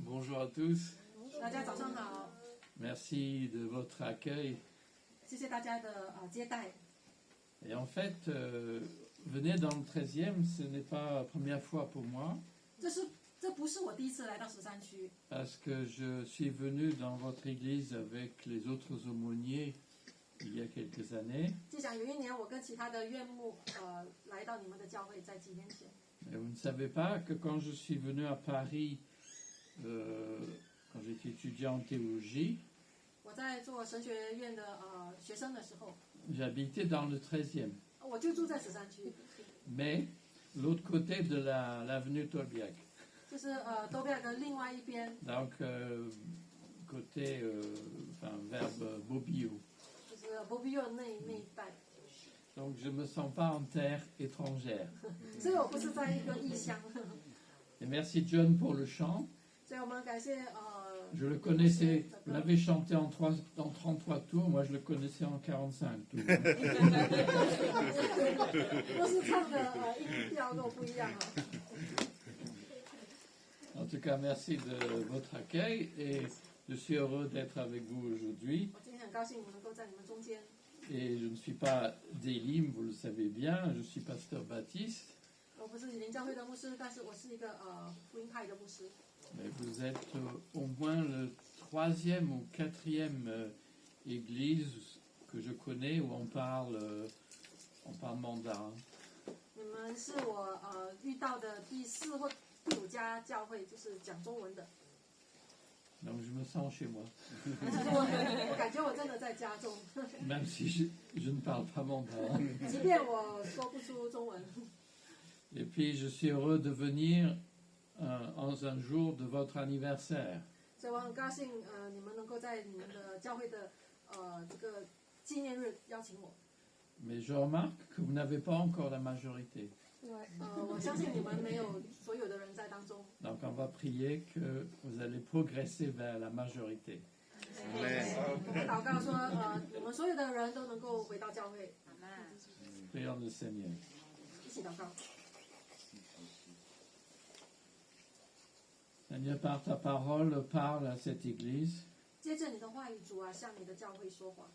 Bonjour à tous, 大家早上好， merci de votre accueil. 谢谢大家的接待。 Et en fait, venir dans le 13e, ce n'est pas la première fois pour moi, 这不是我第一次来到13区， parce que je suis venu dans votre église avec les autres aumôniers il y a quelques années. 记想有一年我跟其他的院牧来到你们的教会，在几年前。 Et vous ne savez pas que quand je suis venu à Paris, quand j'étais étudiant en théologie, 我在做神学院的学生的时候， j'habitais dans le 13e, 我就住在13区， mais l'autre côté de l'avenue Tolbiac. 就是多贝尔的另外一边， Donc, côté, vers Bobbio. 就是博比佑那一带， Donc je ne me sens pas en terre étrangère. 所以我不是在一个异乡。 Et merci John pour le chant. 所以我们感谢 Je le connaissais, vous l'avez chanté en 33 tours, moi je le connaissais en 45 tours. 都是唱的音调都不一样啊。 En tout cas, merci de votre accueil et je suis heureux d'être avec vous aujourd'hui. 我今天很高兴能够在你们中间。 Et je ne suis pas d'Élim, vous le savez bien, je suis pasteur baptiste. 我不是灵教会的牧师，但是我是一个福音派的牧师。 Mais vous êtes au moins le 3e ou 4e église que je connais où on parle mandarin. 你们是我遇到的第4或第5家教会，就是讲中文的。 Donc je me sens chez moi, 我感觉我真的在家中， même si je ne parle pas mandarin. 即便我说不出中文。 Et puis je suis heureux de venir en un jour de votre anniversaire. 所以我很高兴你们能够在你们的教会的这个纪念日邀请我。 Mais je remarque que vous n'avez pas encore la majorité. 因为我相信你们没有所有的人在当中， Donc on va prier que vous allez progresser vers la majorité. 我们祷告说你们所有的人都能够回到教会， Prions le Seigneur. 一起祷告。 Seigneur, par ta parole, parle à cette Église. 接着你的话语，主啊，向你的教会说话，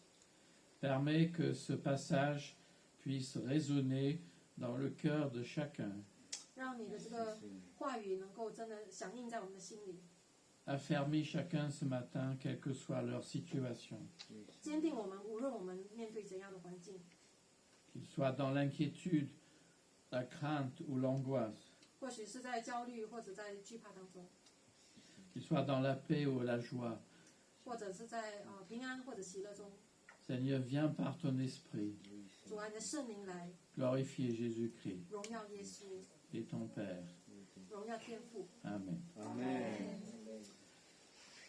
Permets que ce passage puisse résonner dans le cœur de chacun. 让你的这个话语能够真的响应在我们的心里， Affermis chacun ce matin, quelle que soit leur situation. 坚定我们，无论我们面对怎样的环境， Qu'ils soient dans l'inquiétude, la crainte ou l'angoisse. 或许是在焦虑或者在惧怕当中， Qu'ils soient dans la paix ou la joie. 或者是在平安或者喜乐中， Seigneur, viens par ton esprit 主啊，你的圣灵来 glorifier Jésus-Christ 荣耀耶稣， et ton Père. 荣耀天父。 Amen. Amen.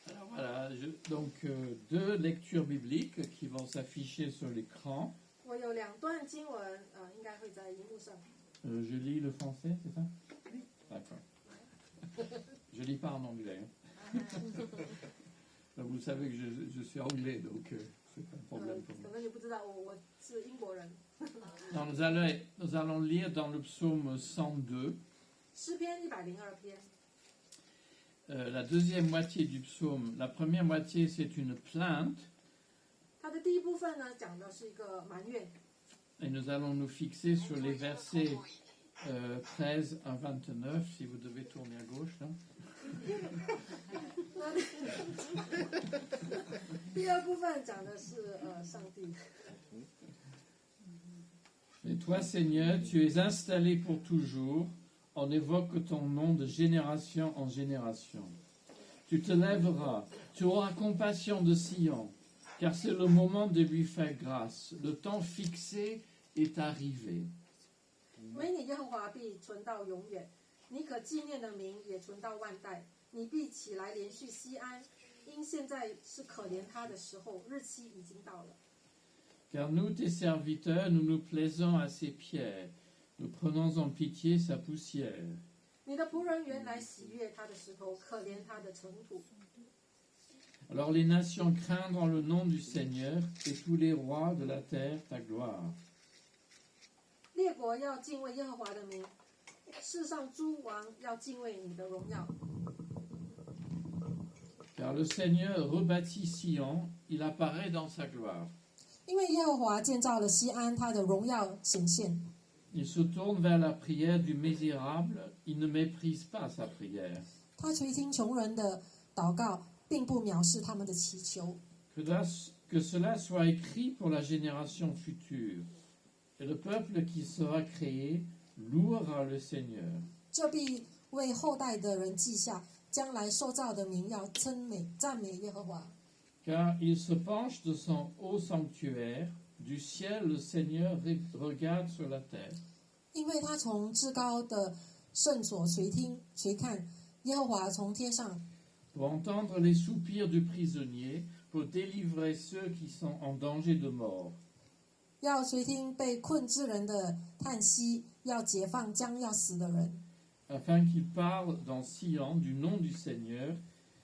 Alors voilà, donc 2 lectures bibliques qui vont s'afficher sur l'écran. 我有2段经文，应该会在荧幕上。 Je lis le français, c'est ça? D'accord. Je lis pas en anglais. hein. Donc, vous savez que je suis anglais, donc c'est pas un problème pour 可 moi. 能你不知道，我是英国人。 Non, nous allons lire dans le psaume 102, 诗篇102篇， la deuxième moitié du psaume. La première moitié, c'est une plainte, 它的第一部分呢，讲的是一个埋怨。 et nous allons nous fixer sur les versets 13 à 29, si vous devez tourner à gauche. Là. 第二部分讲的是上帝。 Et toi, Seigneur, tu es installé pour toujours. On évoque ton nom de génération en génération. Tu te lèveras, tu auras compassion de Sion, car c'est le moment de lui faire grâce. Le temps fixé est arrivé. 唯你耶和华必存到永远，你可纪念的名也存到万代。你必起来连续西安，因现在是可怜他的时候，日期已经到了。 Car nous, tes serviteurs, nous nous plaisons à ses pierres. Nous prenons en pitié sa poussière. 你的仆人原来喜悦他的石头，可怜他的尘土。 Alors les nations craindront le nom du Seigneur, et tous les rois de la terre ta gloire. 列国要敬畏耶和华的名，世上诸王要敬畏你的荣耀。 Car le Seigneur rebâtit Sion, il apparaît dans sa gloire. 因为耶和华建造了西安，他的荣耀显现。 Il se tourne vers la prière du misérable, il ne méprise pas sa prière. 他垂听穷人的祷告，并不藐视他们的祈求。 Que cela soit écrit pour la génération future. Et le peuple qui sera créé louera le Seigneur. 这必为后代的人记下，将来受造的民要赞美耶和华。 Car il se penche de son haut sanctuaire, du ciel le Seigneur regarde sur la terre. 因为他从至高的圣所垂看，耶和华从天上 Pour entendre les soupirs du prisonnier, pour délivrer ceux qui sont en danger de mort. 要垂听被困之人的叹息，要解放将要死的人， Afin qu'il parle dans Sion du nom du Seigneur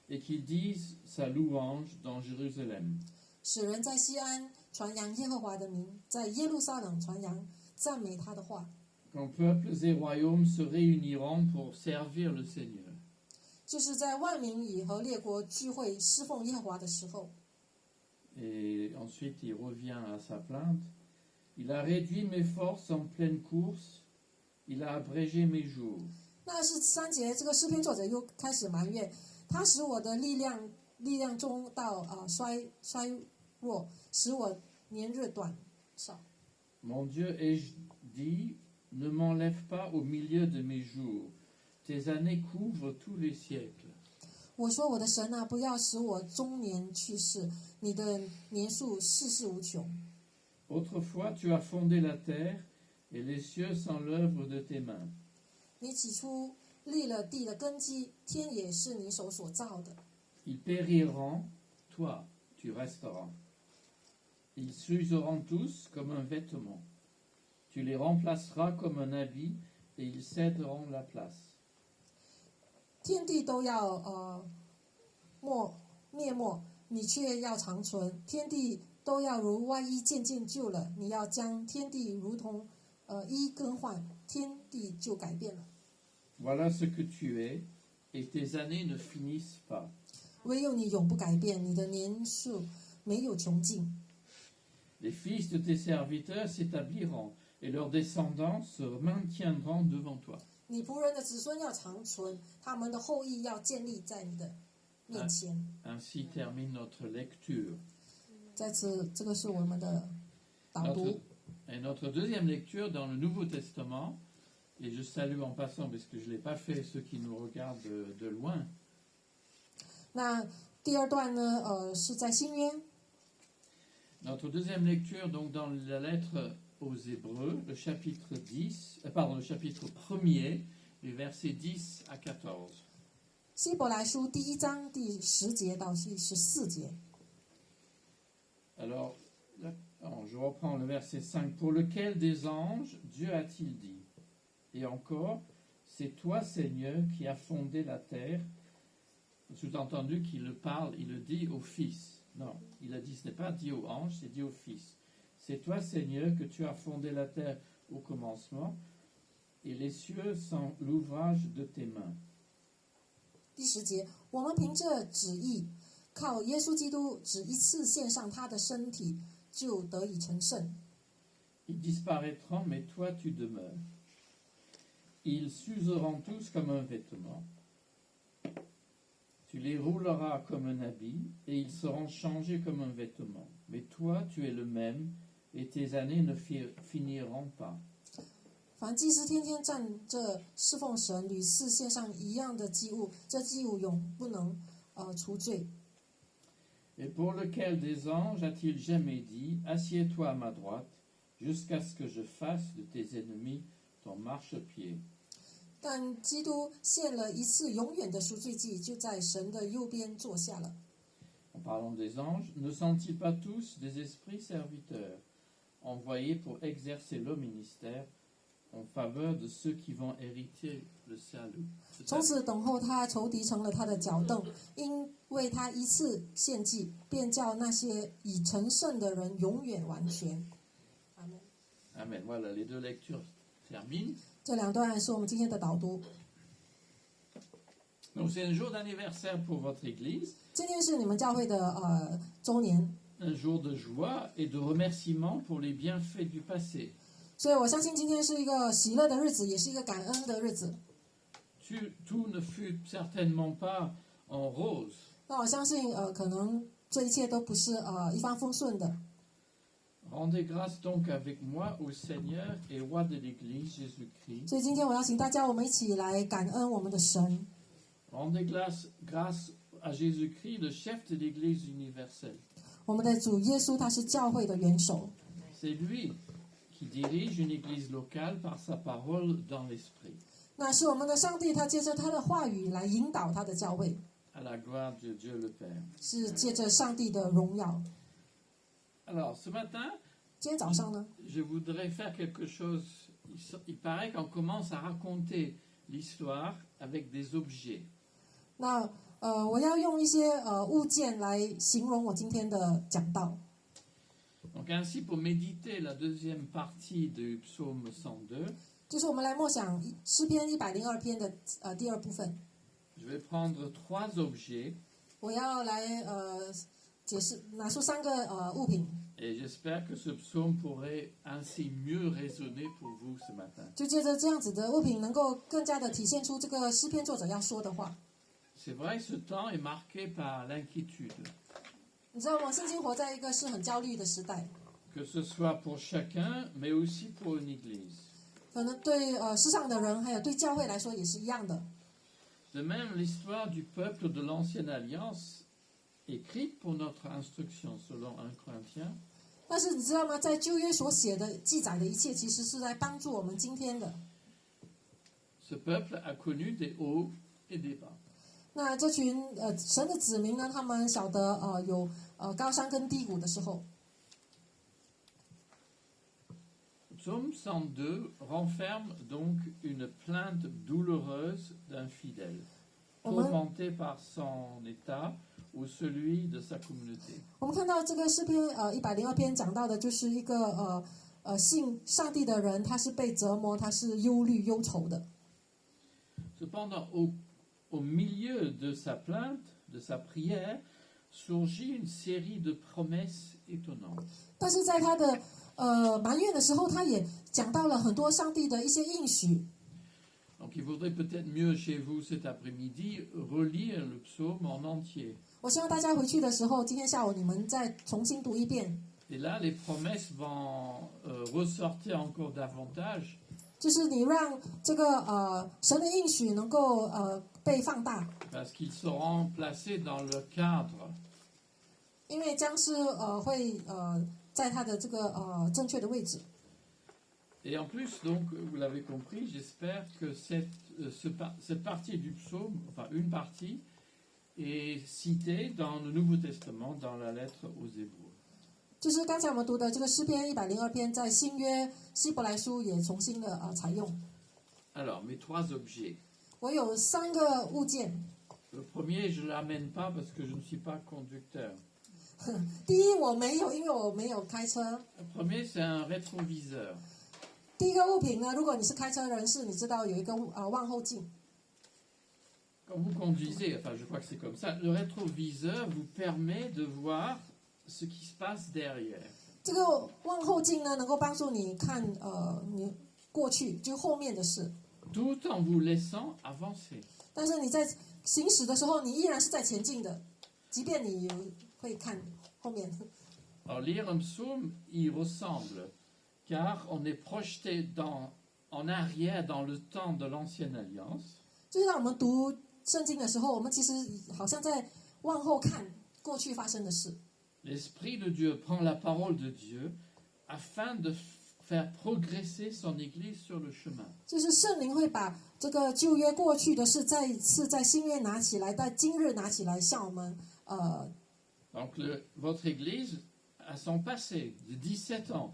et qu'il dise sa louange dans Jérusalem. 使人在西安传扬耶和华的名，在耶路撒冷传扬赞美他的话。 Quand peuples et royaumes se réuniront pour servir le Seigneur. 就是在万民以和列国聚会侍奉耶和华的时候。 Et ensuite il revient à sa plainte. Il a réduit mes forces en pleine course, il a abrégé mes jours. 那是3节，这个诗篇作者又开始埋怨，他使我的力量中到衰弱，使我年日短少。 Mon Dieu, ai-je dit, ne m'enlève pas au milieu de mes jours. Tes années couvrent tous les siècles. 我说我的神啊，不要使我中年去世，你的年数世事无穷。 Autrefois, tu as fondé la terre, et les cieux sont l'œuvre de tes mains. 你起初立了地的根基，天也是你手所造的。 Ils périront, toi, tu resteras. Ils s'useront tous comme un vêtement. Tu les remplaceras comme un habit, et ils céderont la place. 天地都要灭没，你却要长存；天地都要如外衣渐渐旧了，你要将天地如同衣更换，天地就改变了。 Voilà ce que tu es, et tes années ne finissent pas. 唯有你永不改变，你的年数没有穷尽。 Les fils de tes serviteurs s'établiront, et leurs descendants se maintiendront devant toi. 你仆人的子孙要长存，他们的后裔要建立在你的面前。 Ainsi termine notre lecture. 在此，这个是我们的导读。 Et notre deuxième lecture dans le Nouveau Testament, et je salue en passant, parce que je ne l'ai pas fait, ceux qui nous regardent de loin. 那第二段呢，是在新约。 Notre deuxième lecture, donc dans la lettre aux Hébreux, le chapitre 1er, les versets 10 à 14. 希伯来书第1章第10节到第14节。 Alors, je reprends le verset 5. Pour lequel des anges Dieu a-t-il dit? Et encore, c'est toi, Seigneur, qui as fondé la terre. Sous-entendu qu'il le parle, il le dit au Fils. Non, il a dit, ce n'est pas dit aux anges, c'est dit au Fils. C'est toi, Seigneur, que tu as fondé la terre au commencement, et les cieux sont l'ouvrage de tes mains. 第10节，我们凭着旨意，靠耶稣基督只一次献上他的身体，就得以成圣。 Ils disparaîtront, mais toi tu demeures. Ils s'useront tous comme un vêtement. Tu les rouleras comme un habit, et ils seront changés comme un vêtement. Mais toi tu es le même, et tes années ne finiront pas. 凡祭司天天站着侍奉神，屡次献上一样的祭物，这祭物永不能除罪。 Et pour lequel des anges a-t-il jamais dit, assieds-toi à ma droite, jusqu'à ce que je fasse de tes ennemis ton marchepied. 但基督献了一次永远的赎罪祭，就在神的右边坐下了。 En parlant des anges, ne sont-ils pas tous des esprits serviteurs, envoyés pour exercer le ministère en faveur de ceux qui vont hériter le salut? 从此等候他，仇敌成了他的脚凳，因为他一次献祭，便叫那些已成圣的人永远完全。阿门。 Amen. Voilà, les deux lectures terminent. 这两段是我们今天的导读。 Donc c'est un jour d'anniversaire pour votre Église, 今天是你们教会的周年， un jour de joie et de remerciement pour les bienfaits du passé. 所以我相信今天是一个喜乐的日子，也是一个感恩的日子。 Tout ne fut certainement pas en rose. 那我相信可能这一切都不是一帆风顺的。 Rendez grâce donc avec moi au Seigneur et roi de l'Église Jésus-Christ. 所以今天我邀请大家，我们一起来感恩我们的神。 Rendez grâce à Jésus-Christ, le chef de l'Église universelle. 我们的主耶稣他是教会的元首， C'est lui qui dirige une Église locale par sa parole dans l'Esprit, 那是我们的上帝，他借着他的话语来引导他的教会， à la gloire de Dieu le Père. 是借着上帝的荣耀。 Alors, ce matin, 今天早上呢， je voudrais faire quelque chose. Il paraît qu'on commence à raconter l'histoire avec des objets. 那我要用一些物件来形容我今天的讲道。 Donc ainsi, pour méditer la deuxième partie du psaume 102, 就是我们来默想诗篇102篇的第二部分， je vais prendre 3 objets 我要来拿出3个物品， et j'espère que ce psaume pourrait ainsi mieux résonner pour vous ce matin. 就借着这样子的物品，能够更加的体现出这个诗篇作者要说的话。 C'est vrai que ce temps est marqué par l'inquiétude, 你知道吗？圣经活在一个是很焦虑的时代， que ce soit pour chacun, mais aussi pour une église. 可能对世上的人，还有对教会来说也是一样的。 De même, l'histoire du peuple de l'Ancienne Alliance, écrite pour notre instruction selon 1 Corinthiens, 但是你知道吗？在旧约所写的记载的一切，其实是在帮助我们今天的。 ce peuple a connu des hauts et des bas. 那这群神的子民呢，他们晓得有高山跟低谷的时候。Psaume 102 renferme donc une plainte douloureuse d'un fidèle, tourmenté par son état ou celui de sa communauté. 我们看到这个诗篇102篇讲到的就是一个信上帝的人，他是被折磨，他是忧虑忧愁的。 Cependant, au milieu de sa plainte, de sa prière, surgit une série de promesses étonnantes. 但是在他的埋怨的时候，他也讲到了很多上帝的一些应许。 Donc il vaudrait peut-être mieux chez vous cet après-midi relire le psaume en entier. 我希望大家回去的时候，今天下午你们再重新读一遍。 Et là, les promesses vont ressortir encore davantage. 就是你让这个神的应许能够被放大， Parce qu'ils seront placés dans le cadre. 因为将是会在他的这个正确的位置。 Et en plus, donc, vous l'avez compris, j'espère que cette partie du psaume, enfin une partie, est citée dans le Nouveau Testament, dans la lettre aux Hébreux. 就是刚才我们读的这个诗篇102篇，在新约希伯来书也重新的采用。 Alors, mes 3 objets. 我有3个物件， Le premier, je ne l'amène pas parce que je ne suis pas conducteur. 第一我没有，因为我没有开车。 Le premier, c'est un rétroviseur. 第一个物品呢，如果你是开车人士，你知道有一个望后镜。 Quand vous conduisez, enfin je crois que c'est comme ça, le rétroviseur vous permet de voir ce qui se passe derrière. 这个望后镜呢，能够帮助你看你过去，就后面的事。 Tout en vous laissant avancer. 但是你在行驶的时候，你依然是在前进的，即便你会看后面。 Alors lire un psaume y ressemble, car on est projeté en arrière dans le temps de l'ancienne alliance. 就是当我们读圣经的时候，我们其实好像在往后看过去发生的事。 L'Esprit de Dieu prend la parole de Dieu afin de faire progresser son Église sur le chemin. 就是圣灵会把这个旧约过去的事再一次在新约拿起来，在今日拿起来，向我们Donc votre Église a son passé de 17 ans.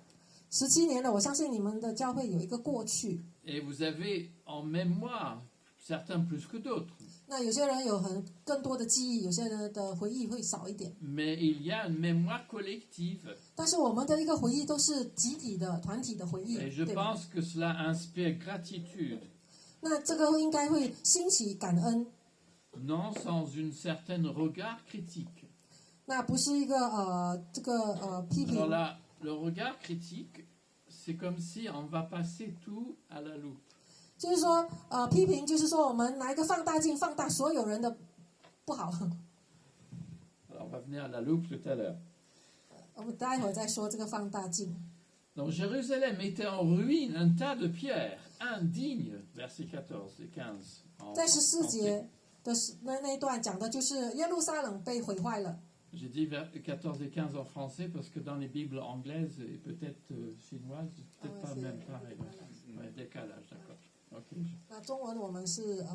17年了，我相信你们的教会有一个过去。 Et vous avez en mémoire, certains plus que d'autres, 那有些人有更多的记忆，有些人的回忆会少一点。 mais il y a une mémoire collective. 但是我们的一个回忆都是集体的、团体的回忆， Et je 对吧？ pense que cela inspire gratitude, 那这个应该会兴起感恩， non sans une certaine regard critique. 那不是一个批评 Alors。là, le regard critique, c'est comme si on va passer tout à la loupe. 就是说，批评就是说，我们拿一个放大镜放大所有人的不好。 Alors on va venir à la loupe tout à l'heure. 我们待会儿再说这个放大镜。 Donc Jérusalem était en ruine, un tas de pierres, indigne, versets 14 et 15. en 在14 français. 节的那一段讲的就是耶路撒冷被毁坏了。 J'ai dit 14 et 15 en français parce que dans les Bibles anglaises et peut-être chinoises, peut-être Ah pas ouais, même c'est- pareil. Ouais, décalage, d'accord. Ok. 那中文我们是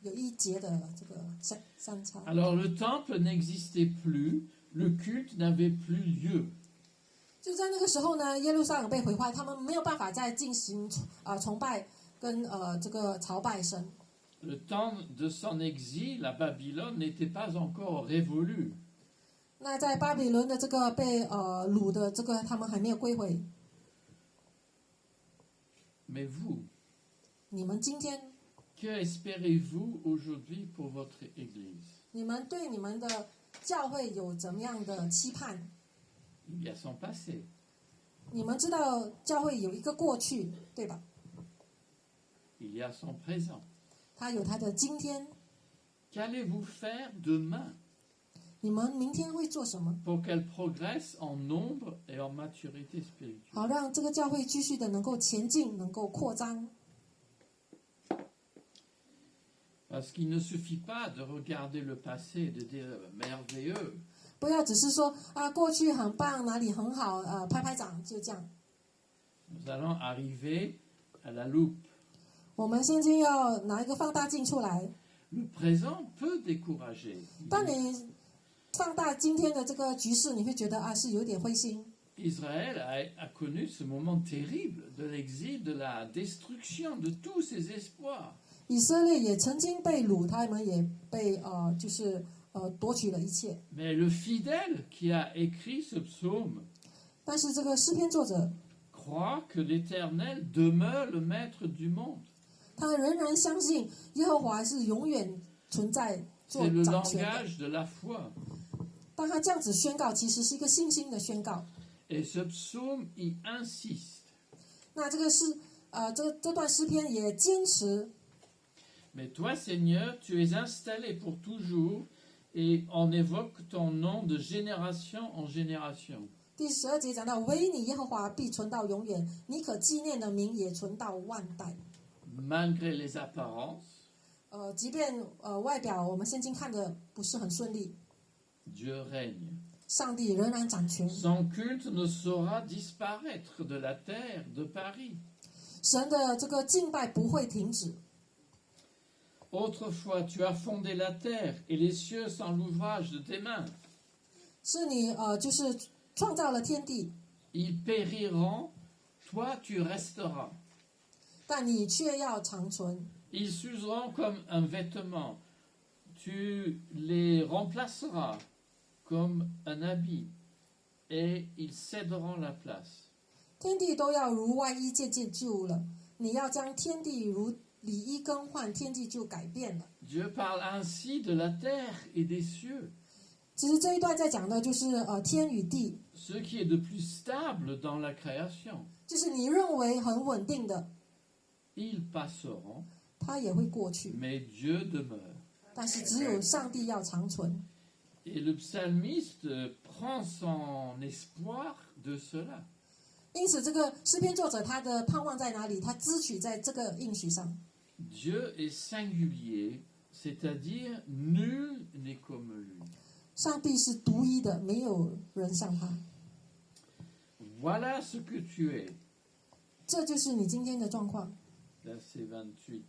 有一节的这个三叉。 Alors le temple n'existait plus, le culte n'avait plus lieu. 就在那个时候呢，耶路撒冷被毁坏，他们没有办法再进行崇拜跟这个朝拜神。 Le temps de son exil, la Babylone n'était pas encore révolue. 那在巴比伦的这个被掳的这个，他们还没有归回。 Mais vous, 你们今天， que espérez-vous aujourd'hui pour votre Église? 你们对你们的教会有怎么样的期盼？ Il y a son passé, 你们知道教会有一个过去，对吧？ il y a son présent. 它有它的今天。 Qu'allez-vous faire demain 你们明天会做什么？ pour qu'elle progresse en nombre et en maturité spirituelle? 好让这个教会继续的能够前进，能够扩张。 Parce qu'il ne suffit pas de regarder le passé et de dire merveilleux. 不要只是说过去很棒，哪里很好，拍拍掌就这样。 Nous allons arriver à la loupe. 我们现在要拿一个放大镜出来。 Le présent peut décourager. 当你放大今天的这个局势，你会觉得是有点灰心。Israël a connu ce moment terrible de l'exil, de la destruction de tous ses espoirs. 以色列也曾经被掳，他们也被夺取了一切。 Mais le fidèle qui a écrit ce psaume 但是这个诗篇作者， croit que l'Éternel demeure le maître du monde. 他仍然相信耶和华是永远存在做 C'est le 掌权的。 langage de la foi. 当他这样子宣告，其实是一个信心的宣告。 Et ce psaume y insiste. 那这个是这段诗篇也坚持， Mais toi, Seigneur, tu es installé pour toujours et on évoque ton nom de génération en génération. 第12节讲到，唯你耶和华必存到永远，你可纪念的名也存到万代。 Malgré les apparences, 即便外表我们现今看的不是很顺利， Dieu règne. 上帝仍然掌权， Son culte ne saura disparaître de la terre de Paris. 神的这个敬拜不会停止。 Autrefois, tu as fondé la terre et les cieux sont l'ouvrage de tes mains. 是你就是创造了天地， Ils périront, toi tu resteras. 但你却要长存。 Ils s'useront comme un vêtement. Tu les remplaceras comme un habit et ils céderont la place. 天地都要如外衣渐渐旧了，你要将天地如里衣更换，天地就改变了。 Dieu parle ainsi de la terre et des cieux, 其实这一段在讲的就是天与地， ce qui est de plus stable dans la création. 就是你认为很稳定的， Ils passeront, 它也会过去， mais Dieu demeure. 但是只有上帝要长存。 Et le psalmiste prend son espoir de cela. 因此，这个诗篇作者他的盼望在哪里？他支取在这个应许上。 Dieu est singulier, c'est-à-dire nul n'est comme lui. 上帝是独一的，没有人像他。 Voilà ce que tu es. 这就是你今天的状况。 Verset 28.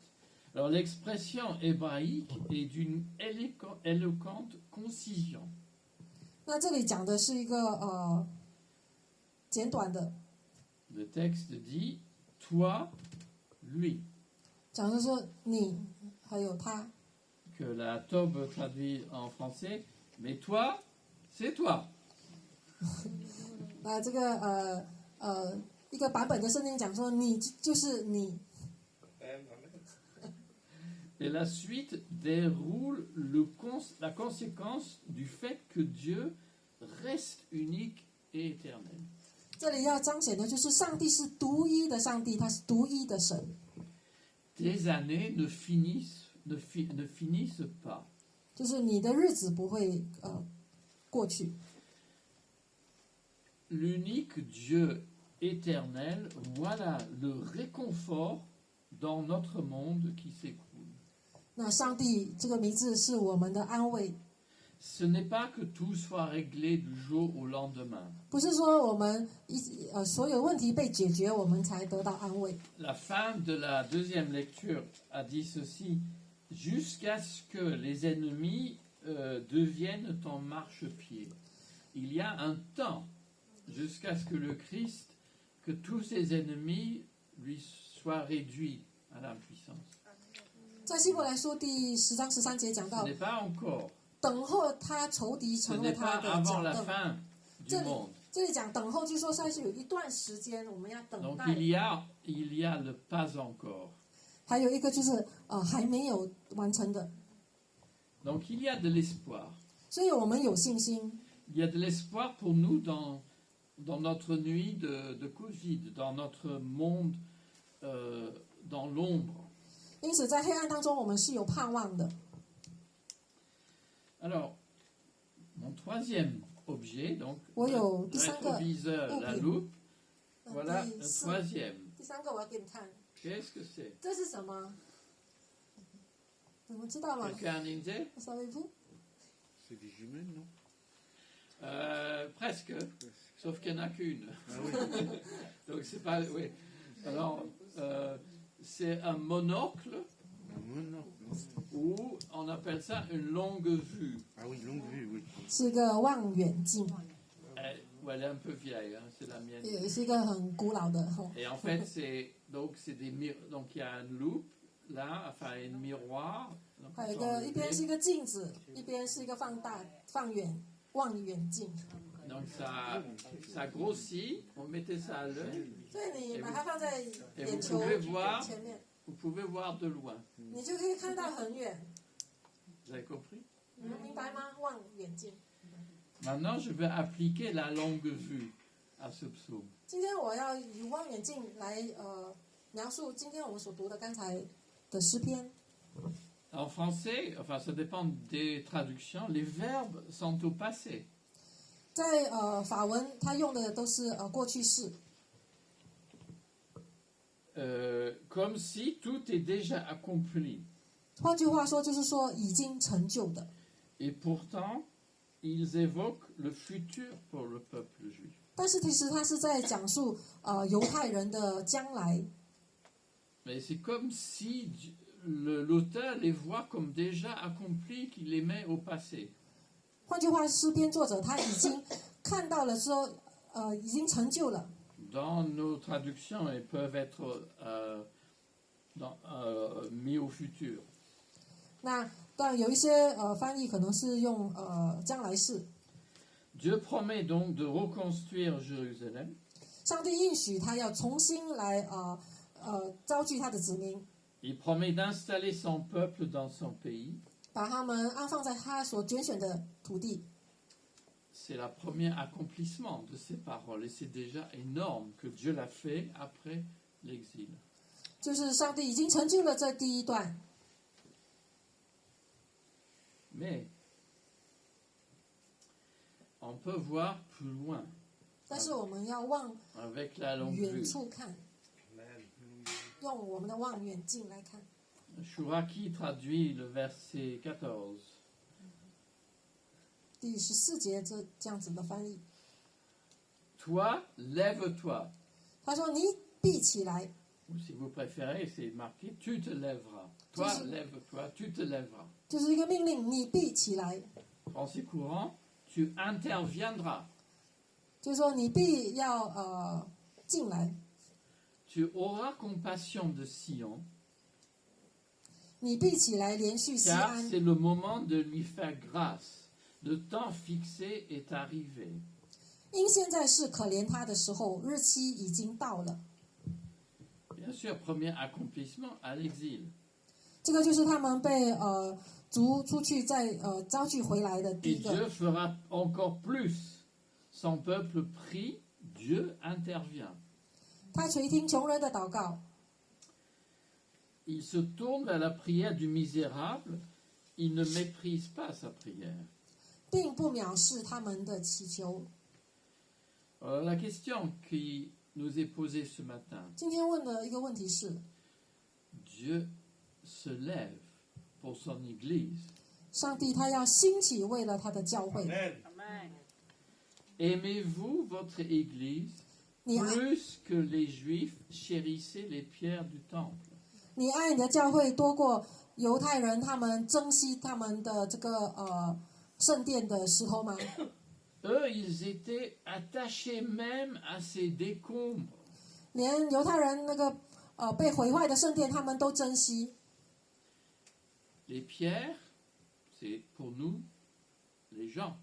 Alors l'expression hébraïque est d'une éloquente concision. 那这里讲的是一个简短的， Le texte dit toi, lui, 讲的说你还有他。 que la Tobe traduit en français, mais toi, c'est toi. 那这个一个版本的圣经讲说你就是你。 Et la suite déroule la conséquence du fait que Dieu reste unique et éternel. 这里要彰显的就是上帝是独一的上帝，他是独一的神。 Tes années ne finissent pas. 就是你的日子不会过去。 L'unique Dieu éternel, voilà le réconfort dans notre monde qui s'écoule. 那上帝这个名字是我们的安慰， Ce n'est pas que tout soit réglé du jour au lendemain. 不是说我们所有问题被解决，我们才得到安慰。 La fin de la deuxième lecture a dit ceci, jusqu'à ce que les ennemis deviennent ton marchepied. Il y a un temps jusqu'à ce que le Christ, que tous ses ennemis lui soient réduits à l'impuissance. 在希伯来书第10章13节讲 Ce 到， n'est pas encore. 等候他仇敌 Ce 成了 n'est 他 pas 的 avant 脚 la 凳。 fin du 这里 monde. 这里讲等候，就说算是有一段时间我们要等 Donc 待。 il y a le pas encore. 还有一个就是还没有完成的， Donc il y a de l'espoir. 所以我们有信心。 Il y a de l'espoir pour nous dans notre nuit de Covid, dans notre monde dans l'ombre. 因此在黑暗当中，我们是有盼望的。 Alors, mon troisième objet, donc Oui, le oh,第三个 rétroviseur, la 物品。 loupe, voilà 第 le 四 troisième. 第三个我要给你看， Qu'est-ce que c'est? 这是什么？你们知道吗？ Quelqu'un a un idée? Savez-vous？ C'est des jumelles, non? Presque, sauf qu'il n'y en a qu'une. Ah oui. Donc c'est pas... Oui. Alors, c'est un monocle Non, non. ou on appelle ça une longue vue. Ah oui, longue vue, oui. 是个望远镜。Ouais, elle est un peu vieille, hein, c'est la mienne. 也是一个很古老的。 Et en fait, c'est des donc il y a une loupe là, enfin un miroir. Donc, 还有一 on 个 peut 一边 enlever. 是一个镜子，一边是一个望远镜， Donc ça grossit, on mettait ça à l'œil, 所以你把它放在 et 眼 vous 球 pouvez voir, 前面， vous pouvez voir de loin. 你就可以看到很远。 Vous avez compris? 你们明白吗？望远镜。 Maintenant, je vais appliquer la longue vue à ce psaume. 今天我要以望远镜来描述今天我们所读的刚才的诗篇。 En français, enfin ça dépend des traductions, les verbes sont au passé. 在法文，它用的都是过去式， Comme si tout est déjà accompli. 换句话说就是说已经成就的。 Et pourtant, ils évoquent le futur pour le peuple juif. 但是其实它是在讲述犹太人的将来， Mais c'est comme si l'auteur les voit comme déjà accomplis, qu'il les met au passé. 换句话，诗篇作者他已经看到了说已经成就了。 Dans nos traductions, ils peuvent être mis au futur. 那当然有一些翻译可能是用将来式。 Dieu promet donc de reconstruire Jérusalem. 上帝应许他要重新来招聚他的子民， Il promet d'installer son peuple dans son pays. 把他们安放在他所拣选的土地。 C'est le premier accomplissement de ces paroles et c'est déjà énorme que Dieu l'a fait après l'exil. 就是上帝已经成就了这第一段， Mais on peut voir plus loin 但是我们要望 avec la longue 远 vue. 处看，用我们的望远镜来看。 Chouraki traduit le verset 14. 第14节这样子的翻译， Toi, lève-toi. 他说：“你闭起来。 Ou si vous préférez, c'est marqué tu te lèveras. Toi, Je- lève-toi, tu te lèveras. ”就是一个命令，你闭起来， Français courant, tu interviendras. 就是说你必要进来， Tu auras compassion de Sion, 你闭起来，连续西 car 安， c'est le moment de lui faire grâce. Le temps fixé est arrivé. 因现在是可怜他的时候，日期已经到了。 Bien sûr, premier accomplissement à l'exil. 这个就是他们被逐出去再招聚回来的第 Et 一 Dieu 个。 fera encore plus. Son peuple prie, Dieu intervient. 他垂听穷人的祷告， Il se tourne vers la prière du misérable, il ne méprise pas sa prière. 并不藐视他们的祈求。 Alors, la question qui nous est posée ce matin, 今天问的一个问题是： Dieu se lève pour son Église. 上帝他要兴起，为了他的教会， Aimez-vous votre Église 你爱 plus que les Juifs chérissaient les pierres du temple? 你爱你的教会多过犹太人他们珍惜他们的这个圣殿的石头吗？ Eux, ils étaient attachés même à ces décombres. 连犹太人那个被毁坏的圣殿，他们都珍惜。 Les pierres, c'est pour nous, les gens.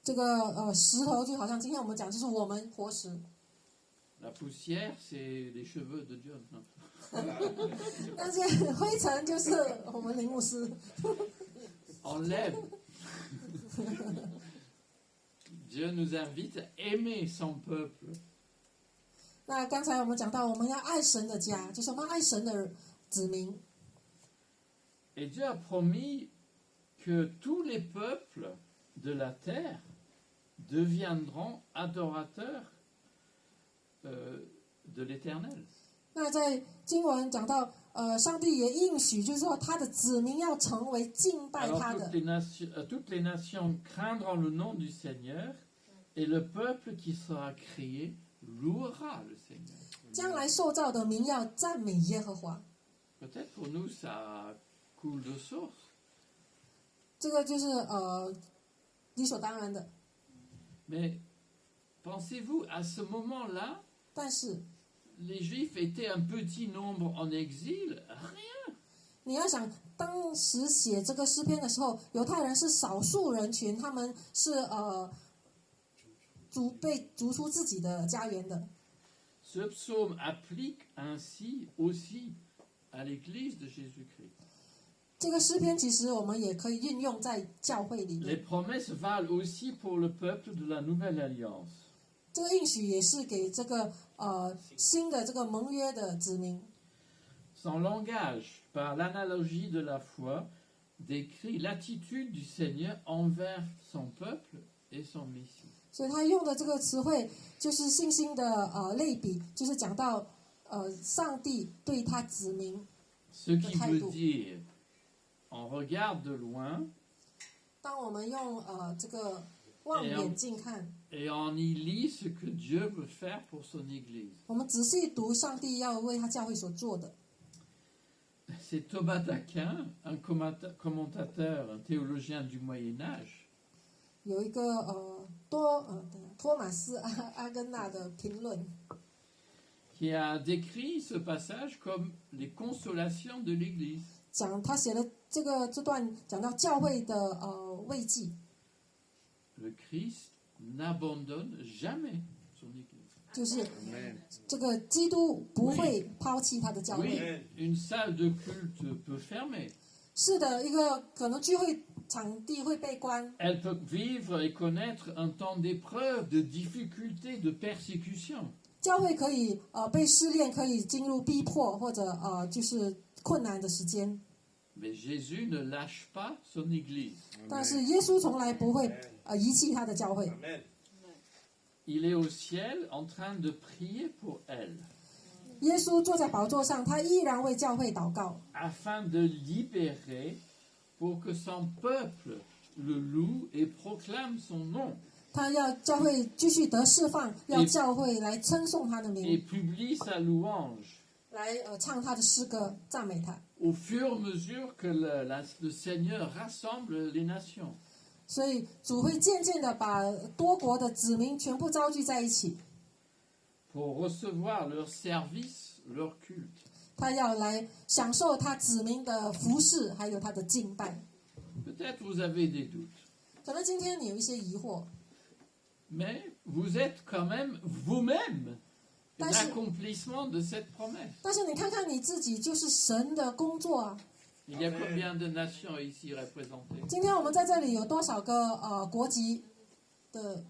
这个石头就好像今天我们讲，就是我们活石。 La poussière, c'est les cheveux de Dieu. Non. 那些灰尘就是我们林牧师。 Enlève. Dieu nous invite à aimer son peuple. 那刚才我们讲到，我们要爱神的家，就是我们爱神的子民。 Et Dieu a promis que tous les peuples de la terre deviendront adorateurs de l'Éternel. 那在经文讲到，上帝也应许，就是说他的子民要成为敬拜 Alors 他的。 toutes les nations craindront le nom du Seigneur et le peuple qui sera créé louera le Seigneur. 将来受造的民要赞美耶和华。 Peut-être pour nous ça coule de source, 这个就是理所当然的。Mais pensez-vous, à ce moment-là, 但是 les Juifs étaient un petit nombre en exil. 你要想，当时写这个诗篇的时候，犹太人是少数人群，他们是被逐出自己的家园的。 Ce psaume applique ainsi aussi à l'Église de Jésus-Christ. 这个诗篇其实我们也可以运用在教会里 Les 面。 promesses valent aussi pour le peuple de la Nouvelle Alliance. 这个应许也是给这个新的这个盟约的子民。 Son langage, par l'analogie de la foi, décrit l'attitude du Seigneur envers son peuple et son Messie. 所以他用的这个词汇就是信心的类比，就是讲到上帝对他子民。 Ce qui veut dire, on regarde de loin 当我们用这个望远镜看， et on y lit ce que Dieu veut faire pour son Église. 我们仔细读上帝要为他教会所做的。 C'est Thomas d'Aquin, un commentateur, un théologien du Moyen Âge, 有一个托马斯阿根纳的评论， qui a décrit ce passage comme les consolations de l'Église. 他写的这段讲到教会的慰藉， Le Christ n'abandonne jamais son Église. 就是 Amen. 这个基督不会抛弃他的教 Oui, 会。 une salle de culte peut fermer. 是的，一个可能聚会场地会被关， Elle peut vivre et connaître un temps d'épreuve, de difficulté, de persécution. 教会可以被试炼，可以进入逼迫或者就是困难的时间。 Mais Jésus ne lâche pas son Église. 但是耶稣从来不会遗弃他的教会。 Amen. Il est au ciel en train de prier pour elle, 耶稣坐在宝座上，他依然为教会祷告， afin de libérer pour que son peuple le loue et proclame son nom 他要教会继续得释放，要教会来称颂他的 et 名， publie sa louange. 来唱他的诗歌，赞美他。 Au fur et à mesure que le Seigneur rassemble les nations. 所以主会渐渐的把多国的子民全部召集在一起， Pour recevoir leur service, leur culte. 他要来享受他子民的服侍，还有他的敬拜。 Peut-être vous avez des doutes, 可能今天你有一些疑惑， mais vous êtes quand même vous-même Parce- l'accomplissement de cette promesse. 但是你看看你自己，就是神的工作啊。 Il y a combien de nations ici représentées? 今天我们在这里有多少个国籍的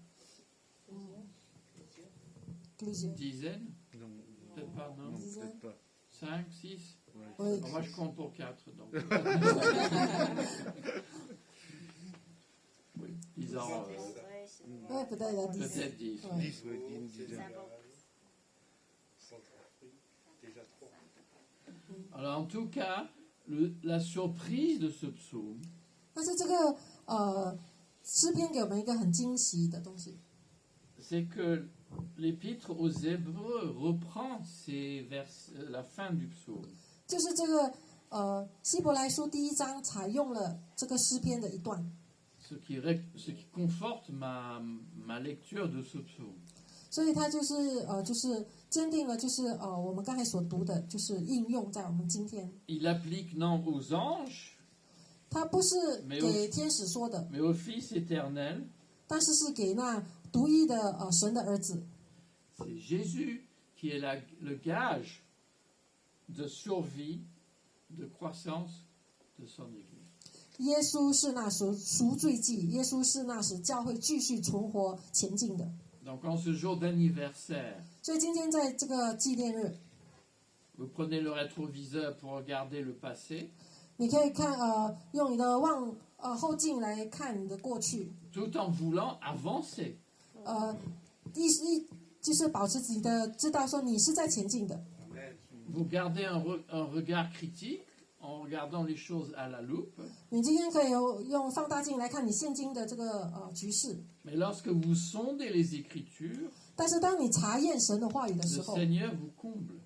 Dizaines? Non, Peut-être pas, non? non, peut-être pas. 5, 6? Ouais. Oui. Moi, je compte pour 4, donc. Oui, disons peut-être 10. peut-être 10. Ouais. 10, ouais, une dizaine. Alors, en tout cas, la surprise de ce psaume, 但是这个诗篇给我们一个很惊喜的东西， c'est que l'épître aux Hébreux reprend la fin du psaume. 就是这个希伯来书第1章采用了这个诗篇的一段， Ce qui conforte ma lecture de ce psaume. 所以它就是坚定了，就是我们刚才所读的，就是应用在我们今天。 Il applique non aux anges, 它不是给天使说的， mais au Fils éternel. 但是是给那独一的神的儿子。 C'est Jésus qui est le gage de survie, de croissance de son Église. 耶稣是那赎罪祭，耶稣是那使教会继续存活前进的。 Donc en ce jour d'anniversaire, 所以今天在这个纪念日， vous prenez le rétroviseur pour regarder le passé, 你可以看用你的后镜来看你的过去， tout en voulant avancer. 就是保持自己的知道说你是在前进的。 Vous gardez un regard critique en regardant les choses à la loupe, 你今天可以用放大镜来看你现今的这个局势， mais lorsque vous sondez les Écritures, 但是当你查验神的话语的 le 时候， Seigneur vous comble.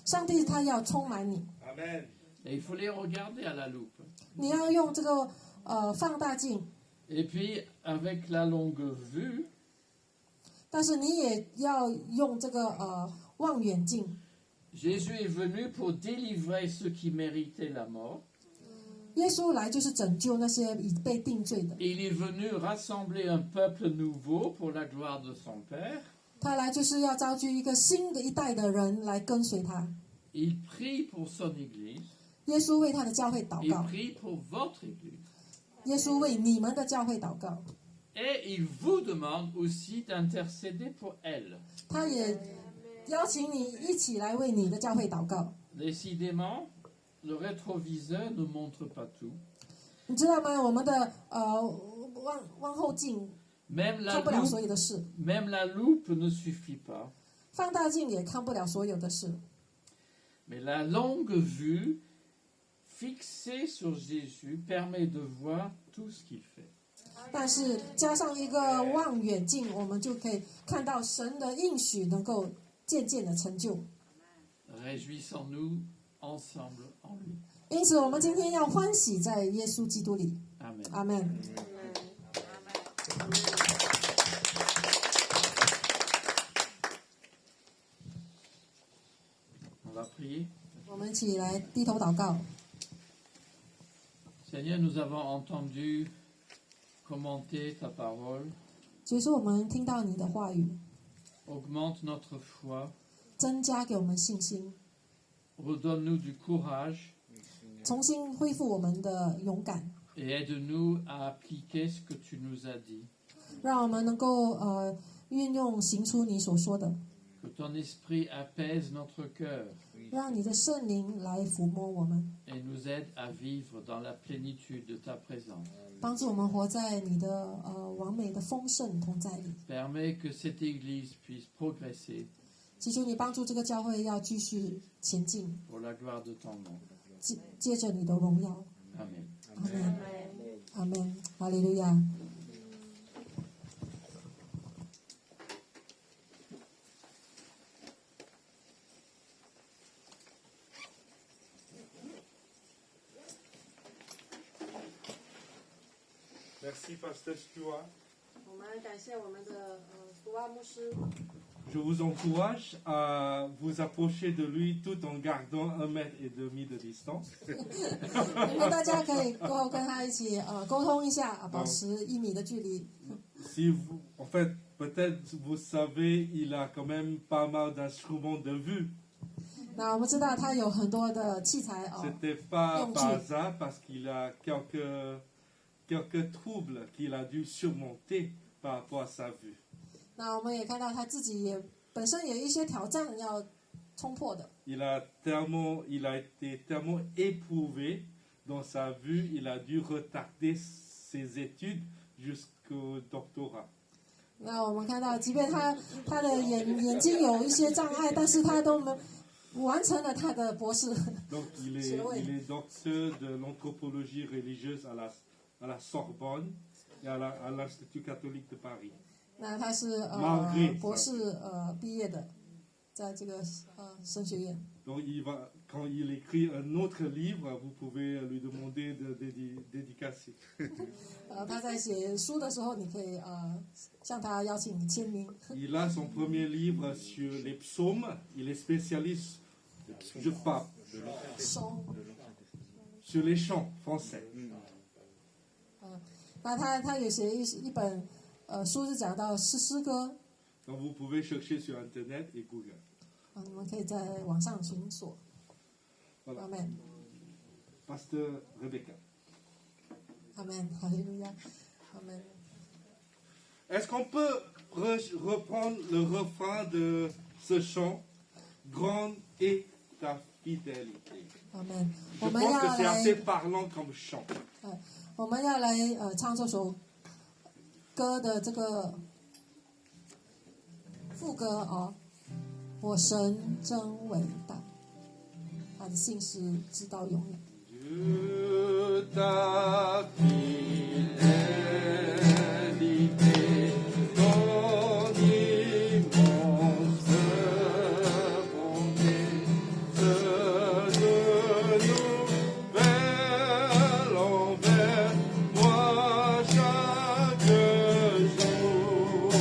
上帝他要充满你， Amen. Et il faut les regarder à la loupe. 你要用这个放大镜， Et puis, avec la longue vue, 但是你也要用这个望远镜。 Jésus est venu pour délivrer ceux qui méritaient la mort. 耶稣来就是拯救那些已被定罪的， Et il est venu rassembler un peuple nouveau pour la gloire de son Père. 他来就是要召集一个新的一代的人来跟随他。 Il prie pour son Église. 耶稣为他的教会祷 Il 告， prie pour votre Église. 耶稣为你们的教会祷告， Et il vous demande aussi d'intercéder pour elle. 他也邀请你一起来为你的教会祷告。 Décidément, le rétroviseur ne montre pas tout. 你知道吗？我们的望后镜 Même la 看不了 loupe, 所有的事， même la loupe ne suffit pas. 放大镜也看不了所有的事。 Mais la longue vue fixée sur Jésus permet de voir tout ce qu'il fait. 但是加上一个望远镜，我们就可以看到神的应许能够渐渐的成就。 Réjouissons-nous ensemble en lui. 因此，我们今天要欢喜在耶稣基督里。 Amen. 阿门。 On va prier. 我们一起来低头祷告。 Seigneur, nous avons entendu commenter ta parole. 所以说，我们听到你的话语， Augmente notre foi. 增加给我们信心， Redonne-nous du courage 重新恢复我们的勇敢， et aide-nous à appliquer ce que tu nous as dit. 让我们能够运用行出你所说的， Que ton esprit apaise notre cœur 让你的圣灵来抚摸我们， et nous aide à vivre dans la plénitude de ta présence. 帮助我们活在你的完美的丰盛同在里。 Permets que cette Église puisse progresser 祈求你帮助这个教会要继续前进， pour la gloire de ton nom. 接着你的荣耀。 Amen. 阿门，阿门，哈利路亚。 Merci, Pasteur Stuart. 我们感谢我们的苏瓦牧师。 Je vous encourage à vous approcher de lui tout en gardant 1,5 mètre de distance. 因为大家可以过后跟他一起沟通一下，保持1米的距离。 Si vous, en fait, peut-être vous savez, il a quand même pas mal d'instruments de vue. 那我们知道他有很多的器材C'était pas Donc, par tu- hasard parce qu'il a quelques troubles qu'il a dû surmonter par rapport à sa vue. 那我们也看到他自己也本身有一些挑战要冲破的。 Il a été tellement éprouvé dans sa vue, il a dû retarder ses études jusqu'au doctorat. 那我们看到，即便他的眼睛有一些障碍，但是他都完成了他的博士。 Donc il est docteur de l'anthropologie religieuse à la Sorbonne et à l'Institut catholique de Paris. 那他是Marguerite 博士毕业的，在这个神学院。 Donc quand il écrit un autre livre, vous pouvez lui demander de dédicacer. 他在写书的时候，你可以向他邀请你签名。 Il a son premier livre sur les psaumes. Il est spécialiste, je parle, 收， sur les chants français. 那他有写一本书是讲到诗歌， Donc vous pouvez chercher sur Internet et Google. 你们可以在网上寻索。 Voilà. 阿门， Pasteur Rebecca. 阿门，哈利路亚，阿门。 Est-ce qu'on peut reprendre le refrain de ce chant? Grande est ta fidélité. 阿门。 Je 我们 pense 要 que c'est 来 assez parlant comme chant. 我们要来唱这首歌的这个副歌哦。我神真伟大，他的信实直到永远。 Dieu ta fidélité, ton immense bonté, se nouvelle envers moi chaque jour.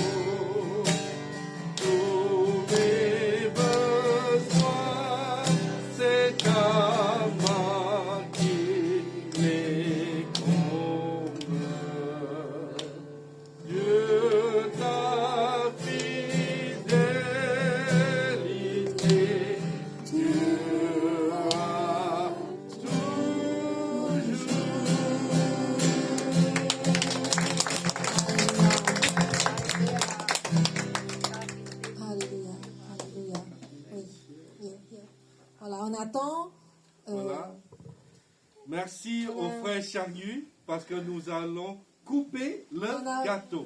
Voilà, on attend. Voilà. Merci au frère Charnu parce que nous allons couper le Voilà. gâteau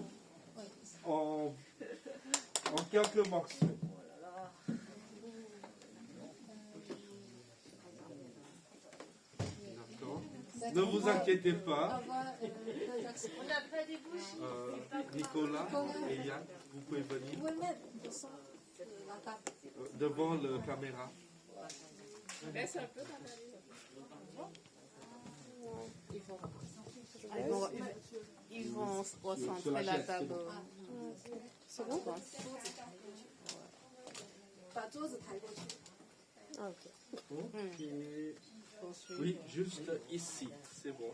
en quelques morceaux. D'accord. Ne vous inquiétez pas. Nicolas et Yann, vous pouvez venir devant la caméra. Ils vont recentrer la table. C'est bon? Oui, juste ici, c'est bon.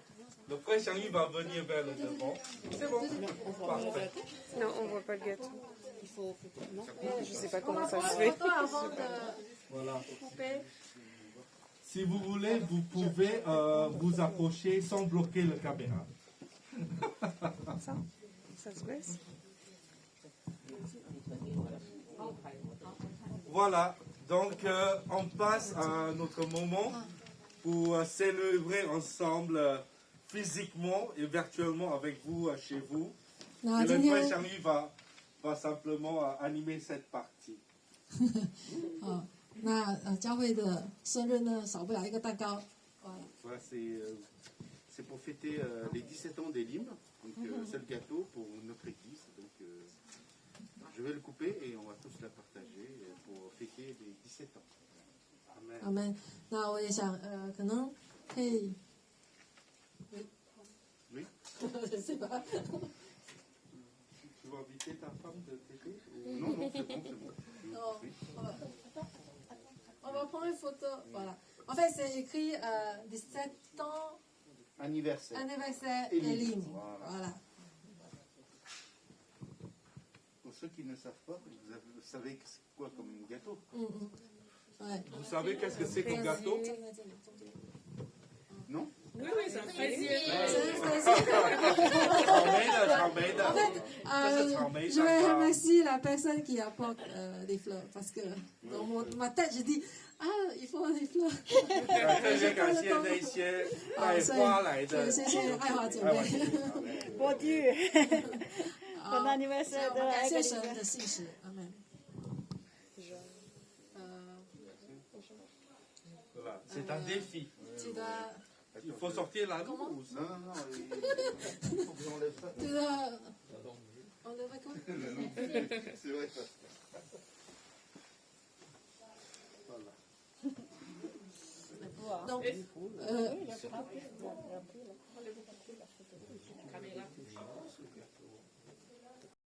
Le frère Charlie va venir vers le devant. C'est bon. Parfait. Non, on voit pas le gâteau. Il faut. Non. Je sais pas comment ça se fait. avant de Voilà. couper. Si vous voulez, vous pouvez vous approcher sans bloquer la caméra. Ça se baisse? Voilà, donc on passe à notre moment pour célébrer ensemble physiquement et virtuellement avec vous chez vous. Et le frère Charlie va simplement animer cette partie. 教会的生日呢，少不了一个蛋糕。 Voilà, c'est pour fêter les 17 ans d'Elim. Donc c'est le gâteau pour notre église. Donc je vais le couper et on va tous la partager pour fêter les 17 ans. Amen. 阿门。那我也想，可能可以。 Oui. Je sais pas. Tu vas inviter ta femme de t'aider Non, non, c'est bon, c'est bon. Non. Oui. On va prendre une photo. Voilà. En fait, c'est écrit 17 ans Anniversaire. anniversaire Elim. Elim. Voilà. Voilà. Pour ceux qui ne savent pas, vous savez que c'est quoi comme gâteau? Ouais. Vous savez qu'est-ce que c'est comme gâteau? Non? Almeida. En fait, je vais remercier la personne qui apporte des fleurs parce que dans ma tête, je dis il faut des fleurs. 特别感谢那些带花来的。谢谢爱华姐妹。Bon Dieu! Bon 感 anniversaire de la 谢 Église. 神的信使，阿门。 Voilà, c'est un défi. 记得 Il faut sortir la roue. Non, non, non. Il faut que j'enlève ça. 记得enlever quoi? C'est vrai. Donc,